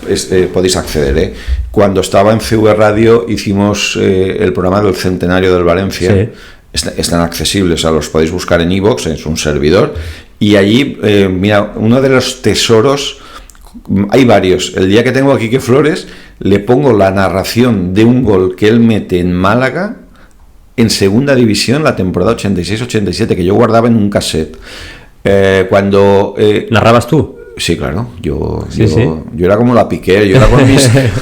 podéis acceder, Cuando estaba en CV Radio hicimos el programa del Centenario del Valencia. Sí. Están accesibles, o sea, los podéis buscar en iVoox, es un servidor. Y allí, mira, uno de los tesoros... Hay varios. El día que tengo a Quique Flores, le pongo la narración de un gol que él mete en Málaga en segunda división la temporada 86-87, que yo guardaba en un cassette. Cuando... ¿Narrabas tú? Sí, claro. Yo era como la Piqué, yo era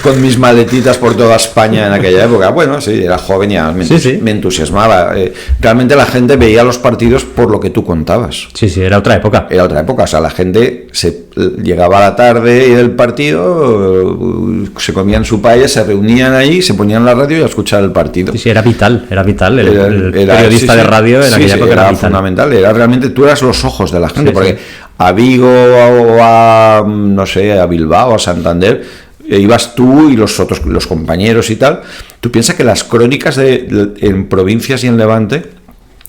con mis maletitas por toda España en aquella época. Bueno, sí, era joven y me entusiasmaba. Realmente la gente veía los partidos por lo que tú contabas. Sí, era otra época. O sea, la gente llegaba a la tarde del partido, se comían su paella, se reunían ahí, se ponían la radio y a escuchar el partido. Sí, era vital. El periodista de radio en aquella época era fundamental. Era realmente, tú eras los ojos de la gente, porque a Vigo o a Bilbao, a Santander, ibas tú y los compañeros y tal. Tú piensas que las crónicas en provincias y en Levante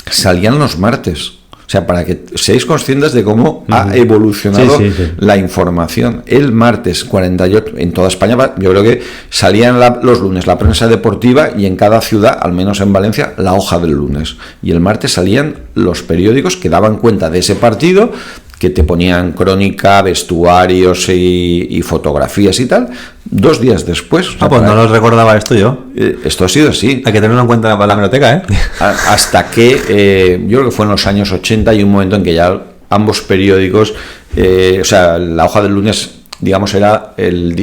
salían los martes. O sea, para que seáis conscientes de cómo ha evolucionado la información. El martes 48, en toda España, yo creo que salían los lunes la prensa deportiva y en cada ciudad, al menos en Valencia, la hoja del lunes. Y el martes salían los periódicos que daban cuenta de ese partido, que te ponían crónica, vestuarios y fotografías y tal, 2 días después. Pues no los recordaba esto yo. Esto ha sido así. Hay que tenerlo en cuenta para la hemeroteca, Hasta que, yo creo que fue en los años 80 y un momento en que ya ambos periódicos, la hoja del lunes, digamos, era el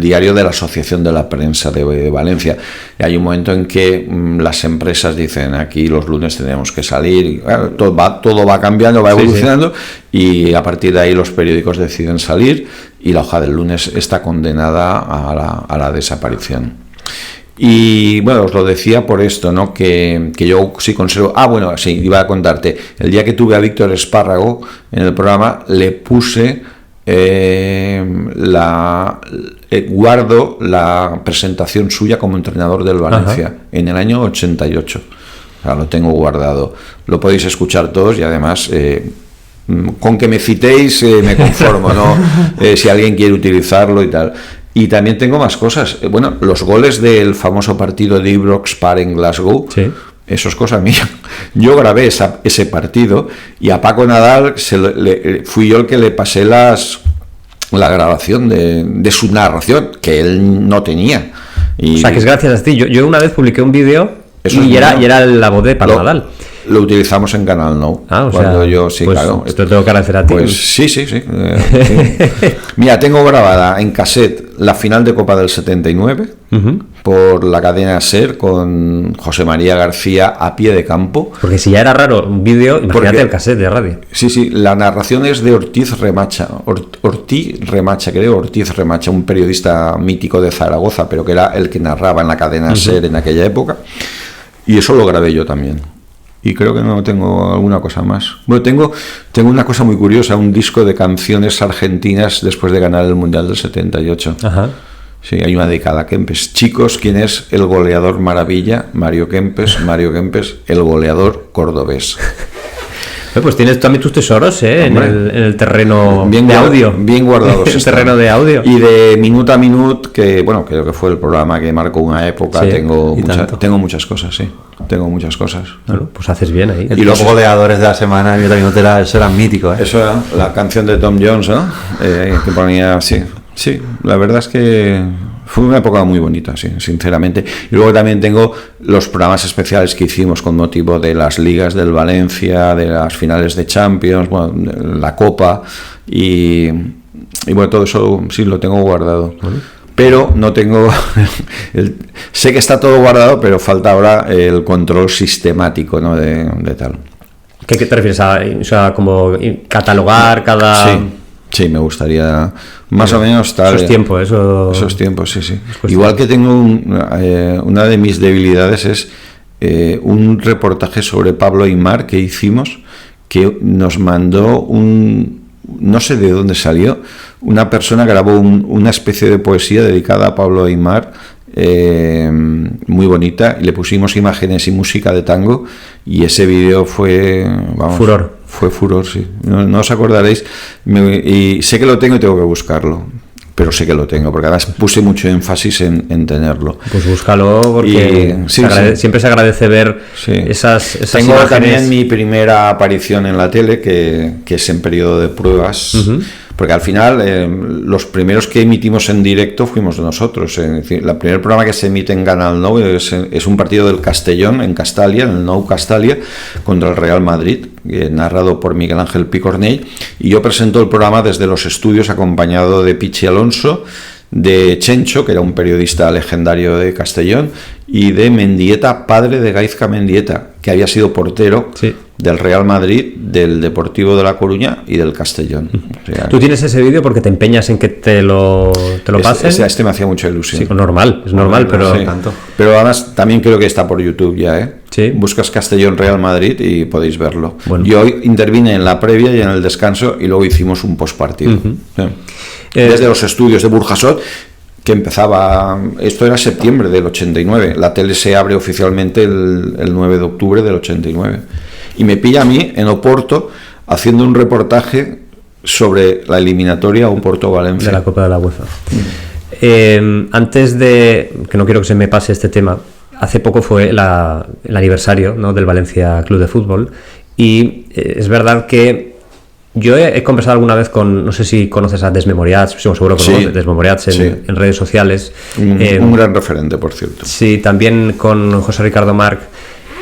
diario de la Asociación de la Prensa de Valencia. Y hay un momento en que las empresas dicen, aquí los lunes tenemos que salir, y, todo va cambiando, va evolucionando, y a partir de ahí los periódicos deciden salir y la hoja del lunes está condenada a la desaparición. Y bueno, os lo decía por esto, ¿no? Que yo sí conservo... iba a contarte. El día que tuve a Víctor Espárrago en el programa, le puse... guardo la presentación suya como entrenador del Valencia en el año 88. O sea, lo tengo guardado. Lo podéis escuchar todos y además... con que me citéis me conformo, ¿no? Si alguien quiere utilizarlo y tal. Y también tengo más cosas. Los goles del famoso partido de Ibrox Park en Glasgow, eso es cosa mía. Yo grabé ese partido y a Paco Nadal fui yo el que le pasé la grabación de su narración, que él no tenía. O sea, que es gracias a ti. Yo una vez publiqué un vídeo y era la voz de Paco Nadal. Lo utilizamos en Canal Now. Claro. Esto tengo que agradecer a ti. Pues sí. Mira, tengo grabada en cassette la final de Copa del 79 por la cadena SER con José María García a pie de campo. Porque si ya era raro un vídeo, imagínate el cassette de radio. Sí, la narración es de Ortiz Remacha, un periodista mítico de Zaragoza, pero que era el que narraba en la cadena SER en aquella época. Y eso lo grabé yo también. Y creo que no tengo alguna cosa más. Bueno, tengo una cosa muy curiosa, un disco de canciones argentinas después de ganar el Mundial del 78. Sí, hay una de cada Kempes. Chicos, ¿quién es el goleador maravilla? Mario Kempes, el goleador cordobés. Pues tienes también tus tesoros, en el terreno de audio. Bien guardados. El terreno de audio. Y de Minut a Minut, que creo que fue el programa que marcó una época, tengo muchas cosas, sí. Tengo muchas cosas. Bueno, pues haces bien ahí. Y los goleadores de la semana, eso era mítico, Eso era la canción de Tom Jones, ¿no? Que ponía, sí. Sí, la verdad es que fue una época muy bonita, sí, sinceramente. Y luego también tengo los programas especiales que hicimos con motivo de las ligas del Valencia, de las finales de Champions, bueno, la Copa y bueno, todo eso sí lo tengo guardado. Pero no tengo... sé que está todo guardado, pero falta ahora el control sistemático, ¿no? de tal. ¿Qué te refieres a? O sea, como catalogar cada... Sí, me gustaría más o menos tal. Esos tiempos, sí. Igual que tengo una de mis debilidades es un reportaje sobre Pablo Aimar que hicimos, que nos mandó no sé de dónde salió, una persona grabó una especie de poesía dedicada a Pablo Aimar, muy bonita, y le pusimos imágenes y música de tango, y ese vídeo fue furor. Fue furor, sí. No os acordaréis, y sé que lo tengo y tengo que buscarlo, pero sé que lo tengo, porque además puse mucho énfasis en tenerlo. Pues búscalo, porque siempre se agradece ver esas tengo imágenes. También mi primera aparición en la tele, que es en periodo de pruebas, porque al final los primeros que emitimos en directo fuimos nosotros. Es decir, el primer programa que se emite en Canal Nou es un partido del Castellón, en Castalia, en el Nou Castalia, contra el Real Madrid, narrado por Miguel Ángel Picornell, y yo presento el programa desde los estudios acompañado de Pichi Alonso, de Chencho, que era un periodista legendario de Castellón, y de Mendieta, padre de Gaizka Mendieta, que había sido portero del Real Madrid, del Deportivo de La Coruña y del Castellón. O sea, ¿tú tienes ese vídeo porque te empeñas en que te lo pasen? Este me hacía mucha ilusión. Sí, es normal, pero... Sí. Pero además también creo que está por YouTube ya, ¿eh? Sí. Buscas Castellón Real Madrid y podéis verlo. Bueno. Yo intervine en la previa y en el descanso, y luego hicimos un postpartido. Desde los estudios de Burjasot, que empezaba, esto era septiembre del 89, la tele se abre oficialmente el 9 de octubre del 89, y me pilla a mí en Oporto haciendo un reportaje sobre la eliminatoria Oporto-Valencia de la Copa de la UEFA. Antes de, que no quiero que se me pase este tema, hace poco fue el aniversario, ¿no?, del Valencia Club de Fútbol, y es verdad que yo he conversado alguna vez con, no sé si conoces a Desmemoriats, seguro que conoces Desmemoriats en redes sociales. Un gran referente, por cierto. Sí, también con José Ricardo Marc.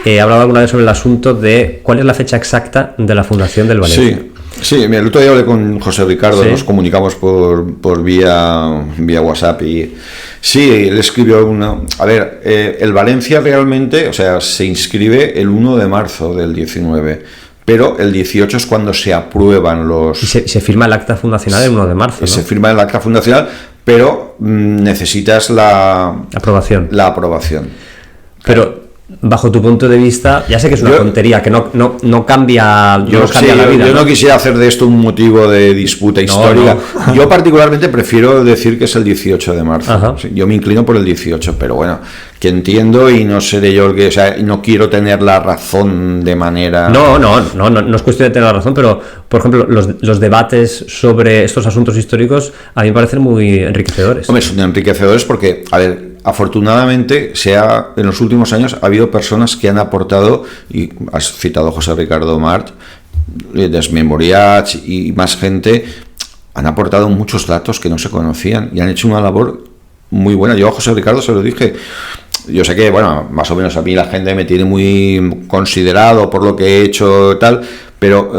He hablado alguna vez sobre el asunto de cuál es la fecha exacta de la fundación del Valencia. Sí, el otro día hablé con José Ricardo, nos comunicamos por vía WhatsApp, y sí, él escribió el Valencia realmente, o sea, se inscribe el 1 de marzo del 19, pero el 18 es cuando se aprueban los... Y se firma el acta fundacional el 1 de marzo, ¿no? Se firma el acta fundacional, pero necesitas la aprobación. Pero bajo tu punto de vista, ya sé que es una tontería, que no cambia, cambia la vida. Yo no quisiera hacer de esto un motivo de disputa histórica. No. Yo particularmente prefiero decir que es el 18 de marzo. Yo me inclino por el 18, pero bueno, que entiendo, y no seré yo el que... O sea, no quiero tener la razón de manera... No es cuestión de tener la razón, pero, por ejemplo, los debates sobre estos asuntos históricos a mí me parecen muy enriquecedores. Hombre, son enriquecedores porque, afortunadamente, en los últimos años ha habido personas que han aportado, y has citado a José Ricardo March, Desmemoriats y más gente, han aportado muchos datos que no se conocían y han hecho una labor muy buena. Yo a José Ricardo se lo dije. Yo sé que, más o menos a mí la gente me tiene muy considerado por lo que he hecho y tal, pero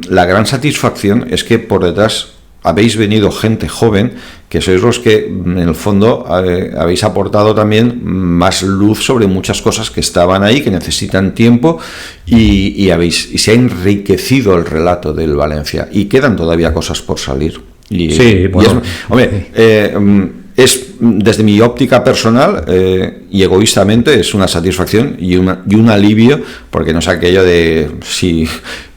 la gran satisfacción es que por detrás habéis venido gente joven, que sois los que en el fondo habéis aportado también más luz sobre muchas cosas que estaban ahí, que necesitan tiempo, y se ha enriquecido el relato del Valencia, y quedan todavía cosas por salir. Es desde mi óptica personal y egoístamente es una satisfacción y un alivio, porque no es aquello de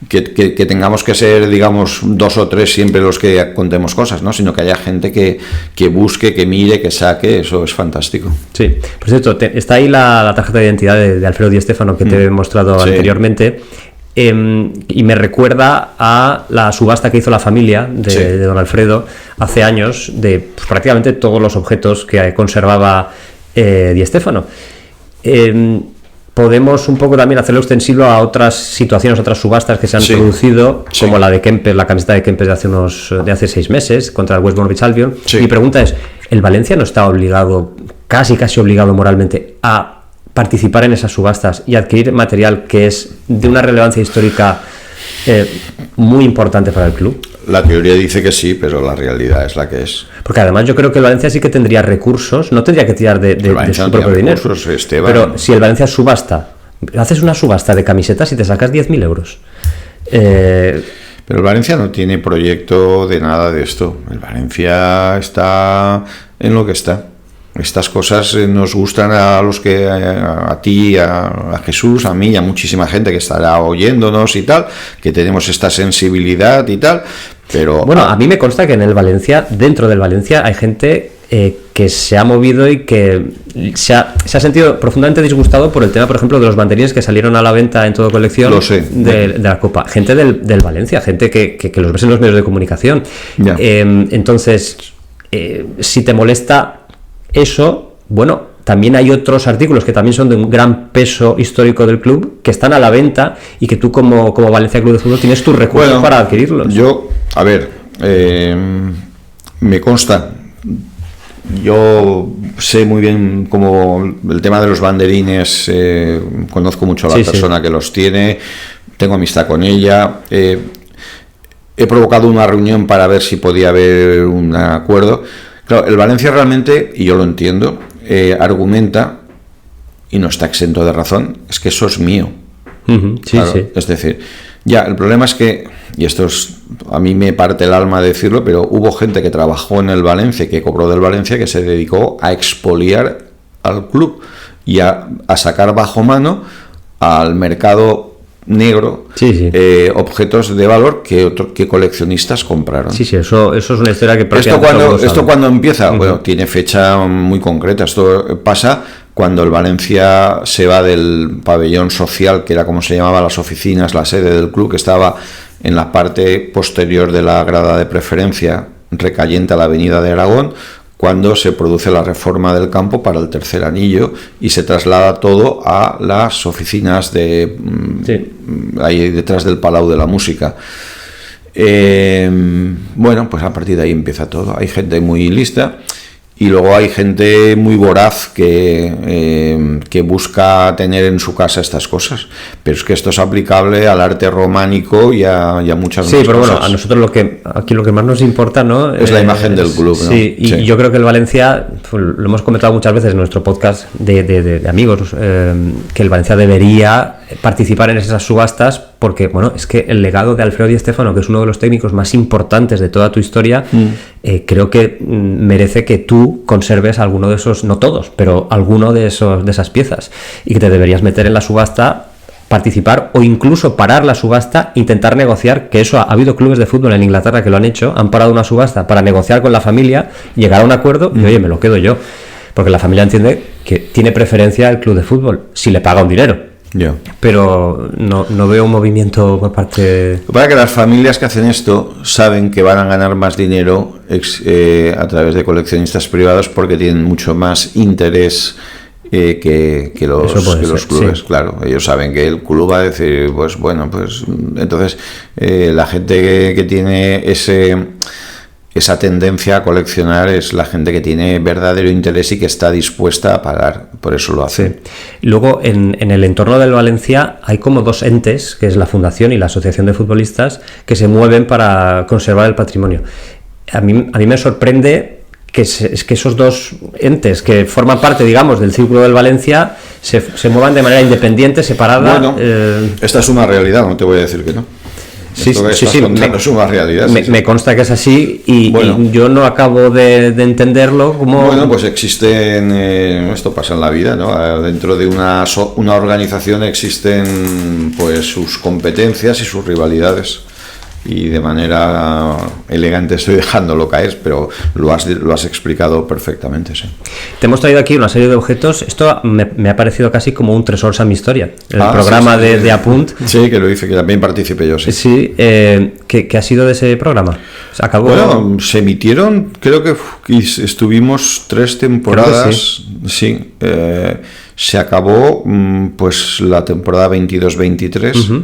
que tengamos que ser, digamos, 2 o 3 siempre los que contemos cosas, ¿no? Sino que haya gente que busque, que mire, que saque. Eso es fantástico. Sí, por cierto, está ahí la tarjeta de identidad de Alfredo Di Stéfano que te he mostrado anteriormente. Y me recuerda a la subasta que hizo la familia de don Alfredo hace años de prácticamente todos los objetos que conservaba Di Stéfano. podemos un poco también hacerlo extensivo a otras situaciones, otras subastas que se han producido, como la de Kempes, la camiseta de Kempes de hace 6 meses contra el West Bromwich Albion. Mi pregunta es, ¿el Valencia no está obligado, casi obligado moralmente, a participar en esas subastas y adquirir material que es de una relevancia histórica muy importante para el club? La teoría dice que sí, pero la realidad es la que es. Porque además yo creo que el Valencia sí que tendría recursos, no tendría que tirar de su propio dinero. Pero si el Valencia subasta, haces una subasta de camisetas y te sacas 10.000 euros. Pero el Valencia no tiene proyecto de nada de esto. El Valencia está en lo que está. Estas cosas nos gustan a los que a ti, a Jesús, a mí y a muchísima gente que estará oyéndonos y tal, que tenemos esta sensibilidad y tal, pero... Bueno, a mí me consta que en el Valencia, dentro del Valencia, hay gente que se ha movido y que se ha sentido profundamente disgustado por el tema, por ejemplo, de los banderines que salieron a la venta en Todo Colección de la Copa. Gente del Valencia, gente que los ves en los medios de comunicación. Entonces, si te molesta eso, bueno, también hay otros artículos que también son de un gran peso histórico del club, que están a la venta y que tú como Valencia Club de Fútbol tienes tus recursos para adquirirlos. Me consta, yo sé muy bien como el tema de los banderines, conozco mucho a la persona que los tiene, tengo amistad con ella, he provocado una reunión para ver si podía haber un acuerdo. Claro, el Valencia realmente, y yo lo entiendo, argumenta, y no está exento de razón, es que eso es mío. Es decir, ya, el problema es que, y esto a mí me parte el alma decirlo, pero hubo gente que trabajó en el Valencia, que cobró del Valencia, que se dedicó a expoliar al club y a sacar bajo mano al mercado negro objetos de valor que coleccionistas compraron. Eso es una historia que esto cuando empieza, bueno, tiene fecha muy concreta. Esto pasa cuando el Valencia se va del pabellón social, que era como se llamaban las oficinas, la sede del club, que estaba en la parte posterior de la grada de preferencia recayente a la avenida de Aragón, cuando se produce la reforma del campo para el tercer anillo y se traslada todo a las oficinas ahí detrás del Palau de la Música. Bueno, pues a partir de ahí empieza todo. Hay gente muy lista y luego hay gente muy voraz que busca tener en su casa estas cosas, pero es que esto es aplicable al arte románico y a muchas otras cosas. Pero bueno, a nosotros aquí lo que más nos importa, ¿no? Es la imagen del club, ¿no? Y yo creo que el Valencia, lo hemos comentado muchas veces en nuestro podcast de amigos, que el Valencia debería participar en esas subastas porque, bueno, es que el legado de Alfredo Di Stéfano, que es uno de los técnicos más importantes de toda tu historia, creo que merece que tú conserves alguno de esos, no todos, pero alguno de esas piezas, y que te deberías meter en la subasta, participar o incluso parar la subasta, intentar negociar, que eso ha habido clubes de fútbol en Inglaterra que lo han hecho, han parado una subasta para negociar con la familia, llegar a un acuerdo y, oye, me lo quedo yo, porque la familia entiende que tiene preferencia el club de fútbol si le paga un dinero. Pero no veo un movimiento por parte... Para que las familias que hacen esto saben que van a ganar más dinero a través de coleccionistas privados porque tienen mucho más interés que los clubes. Claro, ellos saben que el club va a decir, pues bueno, pues entonces la gente que tiene esa tendencia a coleccionar es la gente que tiene verdadero interés y que está dispuesta a pagar, por eso lo hace. Luego, en el entorno del Valencia hay como dos entes, que es la Fundación y la Asociación de Futbolistas, que se mueven para conservar el patrimonio. A mí me sorprende que esos dos entes que forman parte, digamos, del círculo del Valencia se muevan de manera independiente, separada. Bueno, esta es una realidad, no te voy a decir que no. Sí, es una realidad. Me consta que es así y yo no acabo de entenderlo como... Bueno, pues existen, esto pasa en la vida, ¿no? Dentro de una organización existen pues sus competencias y sus rivalidades. Y de manera elegante estoy dejándolo caer, pero lo has explicado perfectamente, sí. Te hemos traído aquí una serie de objetos. Esto me ha parecido casi como un Tresor Sam Historia, el programa de Apunt. Sí, que lo hice, que también participé yo, sí. Sí, ¿qué ha sido de ese programa? ¿Se acabó? Bueno, se emitieron, creo que estuvimos 3 temporadas, sí. Se acabó pues la temporada 22-23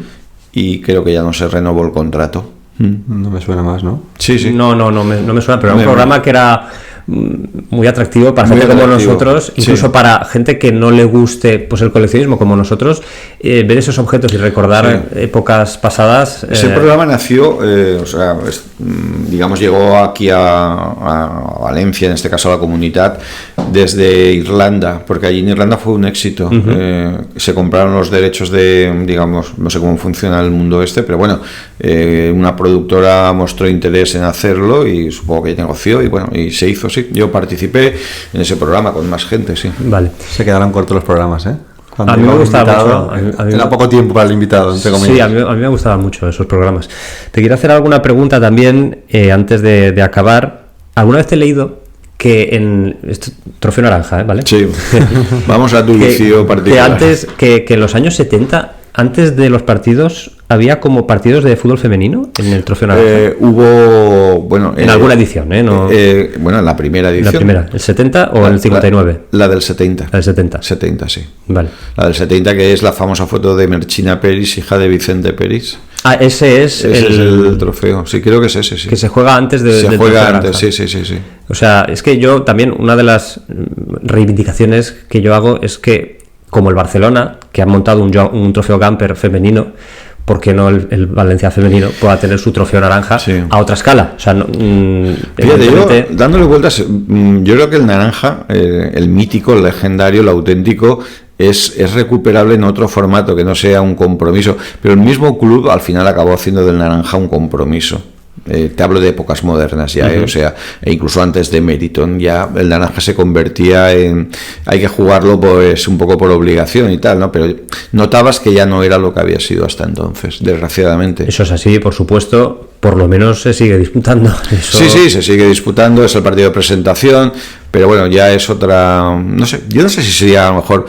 y creo que ya no se renovó el contrato. No me suena más, ¿no? Sí. No me suena, pero era un programa que era muy atractivo para gente como nosotros, incluso para gente que no le guste pues el coleccionismo como nosotros, ver esos objetos y recordar épocas pasadas. Ese programa nació, digamos, llegó aquí a Valencia, en este caso a la Comunidad, desde Irlanda, porque allí en Irlanda fue un éxito. Se compraron los derechos de, digamos, no sé cómo funciona el mundo pero bueno, una productora mostró interés en hacerlo y supongo que negoció y bueno, y se hizo. Sí, yo participé en ese programa con más gente, sí. Vale. Se quedaron cortos los programas, ¿eh? Cuando a mí me gustaba mucho. Era poco tiempo para el invitado, entre comillas. Sí, a mí me gustaban mucho esos programas. Te quiero hacer alguna pregunta también, antes de acabar. ¿Alguna vez te he leído que trofeo naranja, ¿vale? Sí. Vamos a tu vicio particular. Que en los años 70... Antes de los partidos, ¿había como partidos de fútbol femenino en el trofeo naranja? Hubo, bueno... en alguna edición, ¿no? Bueno, en la primera edición. ¿La primera? ¿El 70 o el 59? La del 70. La del 70. 70, sí. Vale. La del 70, que es la famosa foto de Merchina Peris, hija de Vicente Peris. Ese es el trofeo. Sí, creo que es ese, sí. Que se juega antes del trofeo naranja. Sí. O sea, es que yo también, una de las reivindicaciones que yo hago es que, como el Barcelona, que ha montado un trofeo Gamper femenino, ¿por qué no el Valencia femenino pueda tener su trofeo naranja a otra escala? O sea, fíjate, yo, dándole vueltas, yo creo que el naranja, el mítico, el legendario, el auténtico, es recuperable en otro formato que no sea un compromiso, pero el mismo club al final acabó haciendo del naranja un compromiso. Te hablo de épocas modernas ya, o sea, incluso antes de Meriton ya el naranja se convertía en, hay que jugarlo pues un poco por obligación y tal, ¿no? Pero notabas que ya no era lo que había sido hasta entonces, desgraciadamente. Eso es así, por supuesto, por lo menos se sigue disputando. Eso... Sí, se sigue disputando, es el partido de presentación, pero bueno, ya es otra, no sé, yo no sé si sería a lo mejor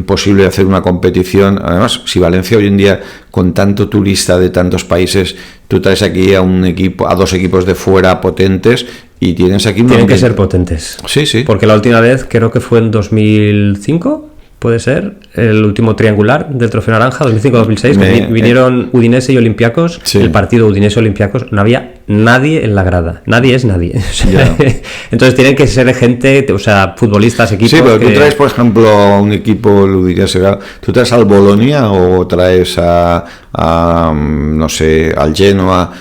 posible hacer una competición. Además, si Valencia hoy en día, con tanto turista de tantos países, tú traes aquí a dos equipos de fuera potentes y tienes aquí... Tienen que ser potentes. Sí. Porque la última vez, creo que fue en 2005, puede ser, el último triangular del Trofeo Naranja, 2005-2006, que vinieron Udinese y Olympiacos, el partido Udinese-Olympiacos, no había nadie en la grada, nadie es nadie. O sea, entonces tienen que ser gente, o sea, futbolistas, equipos... Sí, pero tú traes, por ejemplo, a un equipo, tú traes al Bolonia o traes no sé, al Genoa...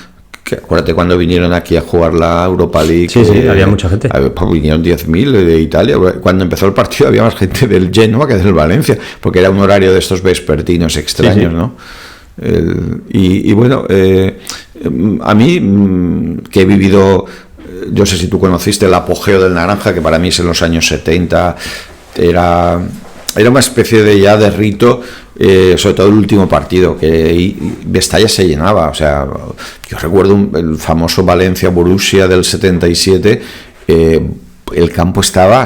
Acuérdate cuando vinieron aquí a jugar la Europa League. Sí, había mucha gente. Vinieron 10.000 de Italia. Cuando empezó el partido había más gente del Genoa que del Valencia, porque era un horario de estos vespertinos extraños, ¿no? Y bueno, a mí, que he vivido, yo sé si tú conociste el apogeo del naranja, que para mí es en los años 70, era una especie de rito, sobre todo el último partido, que Mestalla se llenaba. O sea, yo recuerdo el famoso Valencia-Borussia del 77, el campo estaba,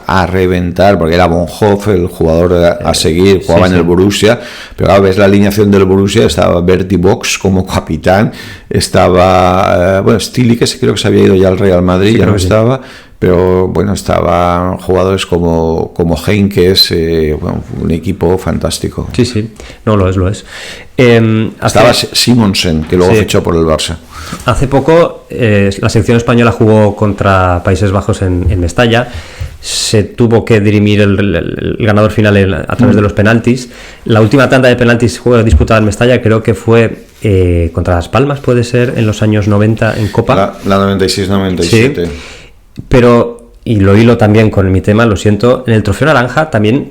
a reventar, porque era Bonhoff el jugador a seguir, jugaba en el Borussia, pero claro, ves la alineación del Borussia, estaba Bertie Box como capitán, estaba, Stili, que creo que se había ido ya al Real Madrid, ya no estaba. Pero bueno, estaban jugadores como Heynckes, un equipo fantástico. Sí, no, lo es. Estaba Simonsen, que luego fichó por el Barça. Hace poco la selección española jugó contra Países Bajos en Mestalla. Se tuvo que dirimir el ganador final a través de los penaltis. La última tanda de penaltis disputada en Mestalla creo que fue contra Las Palmas, puede ser, en los años 90 en Copa. La 96-97. Sí. Pero, y lo hilo también con mi tema, lo siento, en el Trofeo Naranja también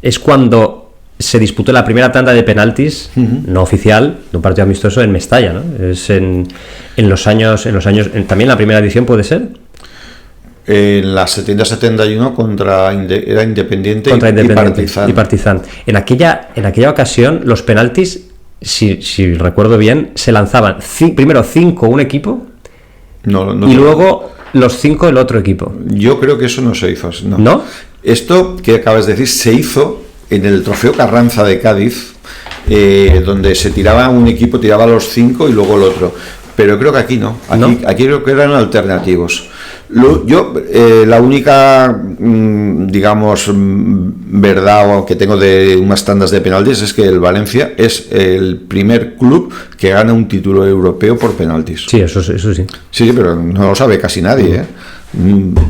es cuando se disputó la primera tanda de penaltis no oficial de un partido amistoso en Mestalla, ¿no? Es en los años también la primera edición, ¿puede ser? En la 70-71 era Independiente y Partizan. En aquella ocasión los penaltis, si recuerdo bien, se lanzaban primero 5 un equipo y luego los 5 el otro equipo. Yo creo que eso no se hizo. ¿No? Esto que acabas de decir se hizo en el Trofeo Carranza de Cádiz, donde se tiraba un equipo, tiraba los 5 y luego el otro. Pero creo que aquí no. Aquí creo que eran alternativos. La única, digamos, verdad que tengo de unas tandas de penaltis es que el Valencia es el primer club que gana un título europeo por penaltis. Sí, eso sí. Sí, pero no lo sabe casi nadie, ¿eh?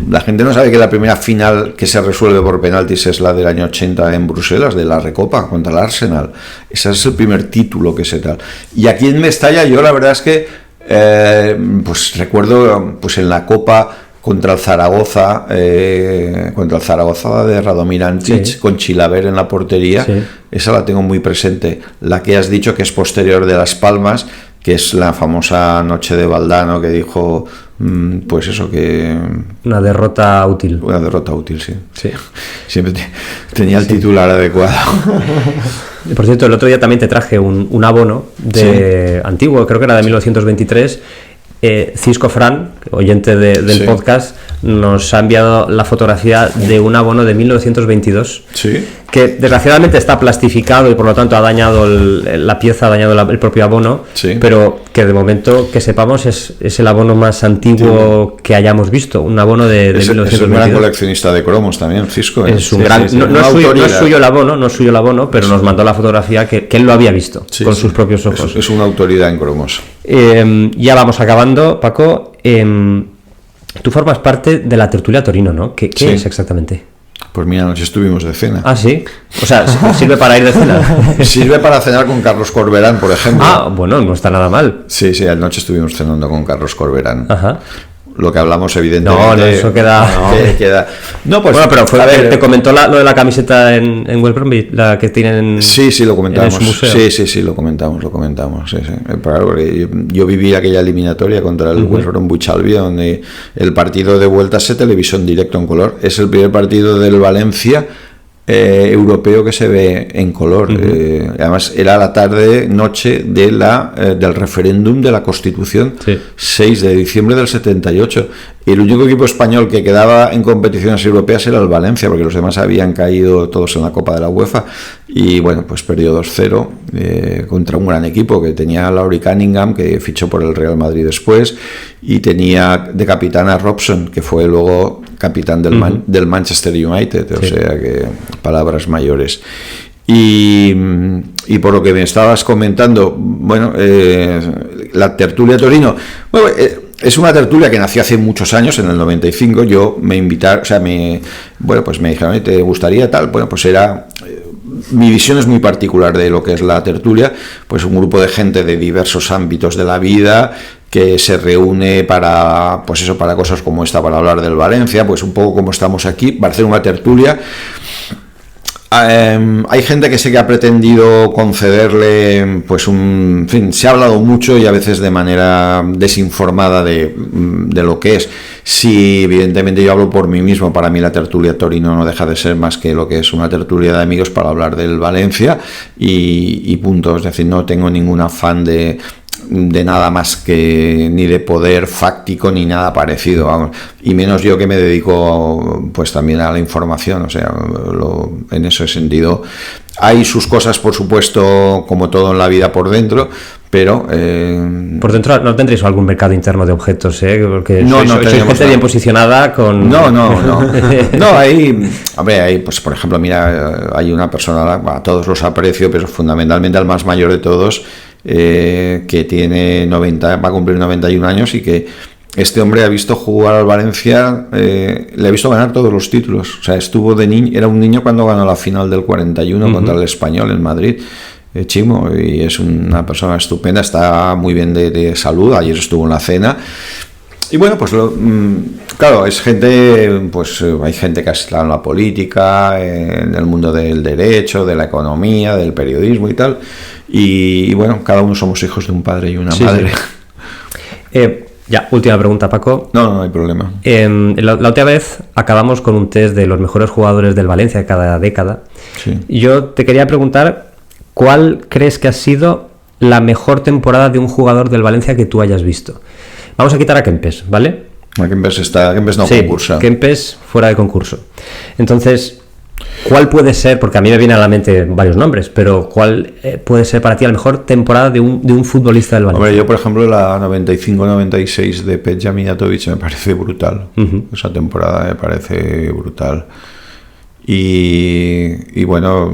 La gente no sabe que la primera final que se resuelve por penaltis es la del año 80 en Bruselas, de la Recopa contra el Arsenal. Ese es el primer título que se tal. Y aquí en Mestalla yo la verdad es que pues recuerdo pues en la Copa contra el Zaragoza de Radomir Antic, sí, con Chilaver en la portería, sí, esa la tengo muy presente. La que has dicho que es posterior de Las Palmas, que es la famosa noche de Valdano, que dijo, pues eso, que... Una derrota útil. Una derrota útil, sí. Sí. Siempre tenía el titular adecuado. Por cierto, el otro día también te traje un abono de antiguo, creo que era de 1923. Cisco Fran, oyente del podcast, nos ha enviado la fotografía de un abono de 1922, que desgraciadamente está plastificado y por lo tanto ha dañado la pieza, ha dañado el propio abono, pero que de momento, que sepamos, es el abono más antiguo que hayamos visto, un abono de 1922. Es un gran coleccionista de cromos también, Cisco. Es un gran... No es suyo el abono, pero nos mandó la fotografía que él lo había visto con sus propios ojos. Es una autoridad en cromos. Ya vamos acabando, Paco. Tú formas parte de la tertulia Torino, ¿no? ¿Qué es exactamente? Pues mira, anoche estuvimos de cena. Ah, sí. O sea, ¿sirve para ir de cena? Sirve para cenar con Carlos Corberán, por ejemplo. Ah, bueno, no está nada mal. Sí, anoche estuvimos cenando con Carlos Corberán. Ajá. Lo que hablamos, evidentemente. No, eso queda. No, pues. Bueno, pero te comentó lo de la camiseta en West Bromwich, la que tienen. Sí, lo comentamos. En su museo. Sí, lo comentamos. Sí. Porque yo viví aquella eliminatoria contra el West Bromwich Albion, donde el partido de vuelta se televisó en directo en color. Es el primer partido del Valencia europeo que se ve en color. Además era la noche del referéndum de la Constitución, 6 de diciembre del 78. Y el único equipo español que quedaba en competiciones europeas era el Valencia, porque los demás habían caído todos en la Copa de la UEFA. Y bueno, pues perdió 2-0 contra un gran equipo que tenía a Laurie Cunningham, que fichó por el Real Madrid después, y tenía de capitán a Robson, que fue luego capitán del Manchester United. O sea que palabras mayores. Y por lo que me estabas comentando, bueno, la tertulia Torino, bueno, es una tertulia que nació hace muchos años, en el 95. Yo me invitaron, o sea, me dijeron, ¿te gustaría tal? Bueno, pues era... Mi visión es muy particular de lo que es la tertulia, pues un grupo de gente de diversos ámbitos de la vida que se reúne para cosas como esta, para hablar del Valencia, pues un poco como estamos aquí, para hacer una tertulia. Hay gente que sé que ha pretendido concederle, pues en fin, se ha hablado mucho y a veces de manera desinformada de lo que es. Sí, evidentemente yo hablo por mí mismo. Para mí la tertulia Torino no deja de ser más que lo que es una tertulia de amigos para hablar del Valencia y punto. Es decir, no tengo ningún afán de nada más que ni de poder fáctico ni nada parecido, vamos. Y menos yo, que me dedico pues también a la información, o sea, en ese sentido hay sus cosas, por supuesto, como todo en la vida, por dentro, pero por dentro no tendréis algún mercado interno de objetos, porque sois gente bien posicionada con... No, hay, pues por ejemplo, mira, hay una persona, a todos los aprecio, pero fundamentalmente al más mayor de todos, que tiene va a cumplir 91 años, y que este hombre ha visto jugar al Valencia, le ha visto ganar todos los títulos. O sea, estuvo de niño, era un niño cuando ganó la final del 41 contra el Español en Madrid, Chimo, y es una persona estupenda, está muy bien de salud. Ayer estuvo en la cena. Y bueno, pues claro, es gente, pues hay gente que ha estado en la política, en el mundo del derecho, de la economía, del periodismo y tal. Y bueno, cada uno somos hijos de un padre y una madre. Ya, última pregunta, Paco. No hay problema. La última vez acabamos con un test de los mejores jugadores del Valencia cada década. Sí. Y yo te quería preguntar, ¿cuál crees que ha sido la mejor temporada de un jugador del Valencia que tú hayas visto? Vamos a quitar a Kempes, ¿vale? Kempes no concursa. Kempes fuera de concurso. Entonces, ¿Cuál puede ser, porque a mí me vienen a la mente varios nombres, pero cuál puede ser para ti la mejor temporada de un futbolista del Valencia? Hombre, yo por ejemplo la 95-96 de Peja Mijatovic me parece brutal. Esa temporada me parece brutal. Y bueno,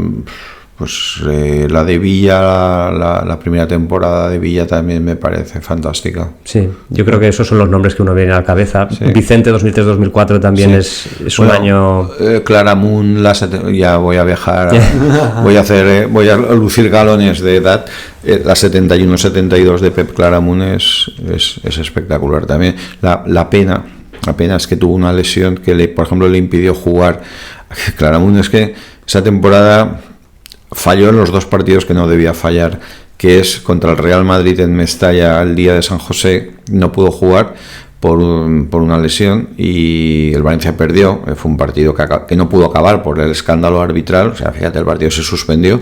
pues la de Villa, la primera temporada de Villa también me parece fantástica. Sí, yo creo que esos son los nombres que uno viene a la cabeza. Sí. Vicente 2003-2004 también sí. es un año... Claramunt, ya voy a viajar, voy a lucir galones de edad. La 71-72 de Pep Claramunt es espectacular también. La pena es que tuvo una lesión que por ejemplo le impidió jugar. Claramunt es que esa temporada falló en los 2 partidos que no debía fallar, que es contra el Real Madrid en Mestalla el día de San José, no pudo jugar por una lesión y el Valencia perdió. Fue un partido que no pudo acabar por el escándalo arbitral, o sea, fíjate, el partido se suspendió.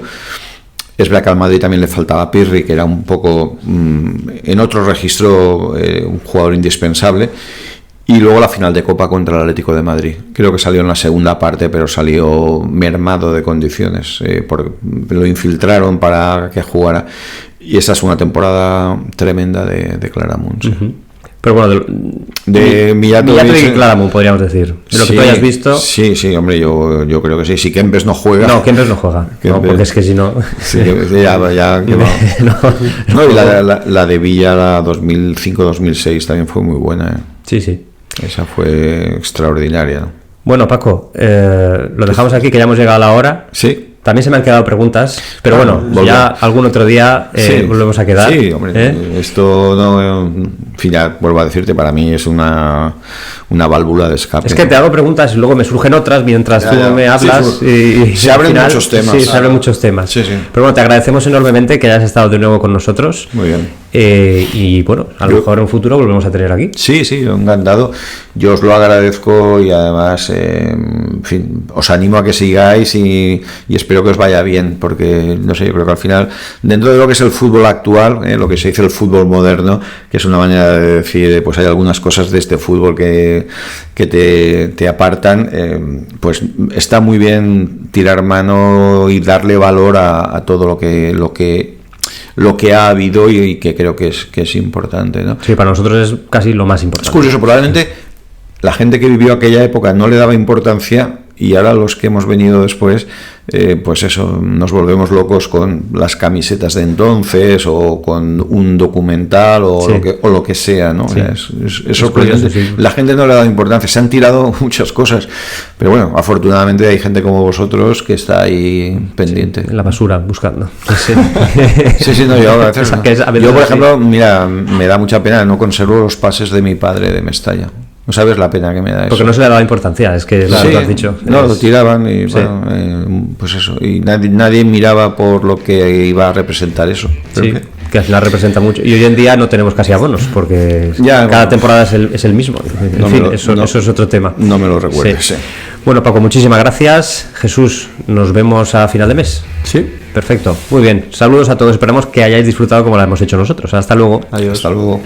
Es verdad que al Madrid también le faltaba Pirri, que era un poco en otro registro un jugador indispensable. Y luego la final de Copa contra el Atlético de Madrid. Creo que salió en la segunda parte, pero salió mermado de condiciones. Lo infiltraron para que jugara. Y esa es una temporada tremenda de Claramunt. Sí. Pero bueno, de Mijatovic y Claramunt, podríamos decir. De lo que tú hayas visto. Sí, hombre, yo creo que sí. Si Kempes no juega. No, Kempes no juega. No, porque es que si no. Sí, ya que va. No, y la de Villa, la 2005-2006, también fue muy buena. Sí. Esa fue extraordinaria, ¿no? Bueno, Paco, lo dejamos aquí, que ya hemos llegado a la hora. Sí. También se me han quedado preguntas, pero bueno, ya algún otro día volvemos a quedar. Sí, hombre, esto no, en fin, ya vuelvo a decirte, para mí es una válvula de escape. Es que te hago preguntas y luego me surgen otras mientras tú me hablas. Y se abren muchos temas. Sí, se abren muchos temas. Sí. Pero bueno, te agradecemos enormemente que hayas estado de nuevo con nosotros. Muy bien. Y bueno, a lo mejor en un futuro volvemos a tener aquí. Sí, encantado. Yo os lo agradezco y además, en fin, os animo a que sigáis y espero que os vaya bien, porque no sé, yo creo que al final, dentro de lo que es el fútbol actual, lo que se dice el fútbol moderno, que es una manera de decir, pues hay algunas cosas de este fútbol que te apartan, pues está muy bien tirar mano y darle valor a todo lo que ha habido y que creo que es importante, ¿no? Sí, para nosotros es casi lo más importante. Es curioso, probablemente la gente que vivió aquella época no le daba importancia y ahora los que hemos venido después, pues eso, nos volvemos locos con las camisetas de entonces o con un documental o lo que sea, ¿no? Sí. Es sorprendente. Curioso, sí. La gente no le ha dado importancia, se han tirado muchas cosas, pero bueno, afortunadamente hay gente como vosotros que está ahí pendiente. En la basura, buscando. Sí, no, yo por ejemplo, mira, me da mucha pena, no conservo los pases de mi padre de Mestalla. No sabes la pena que me da eso. Porque no se le daba importancia, es que lo has dicho. No, lo tiraban y bueno, pues eso. Y nadie miraba por lo que iba a representar eso. Sí, que al final representa mucho. Y hoy en día no tenemos casi abonos, porque cada temporada es el mismo. Eso es otro tema. No me lo recuerdes. Sí. Bueno, Paco, muchísimas gracias. Jesús, nos vemos a final de mes. Sí. Perfecto, muy bien. Saludos a todos, esperamos que hayáis disfrutado como lo hemos hecho nosotros. Hasta luego. Adiós. Hasta luego.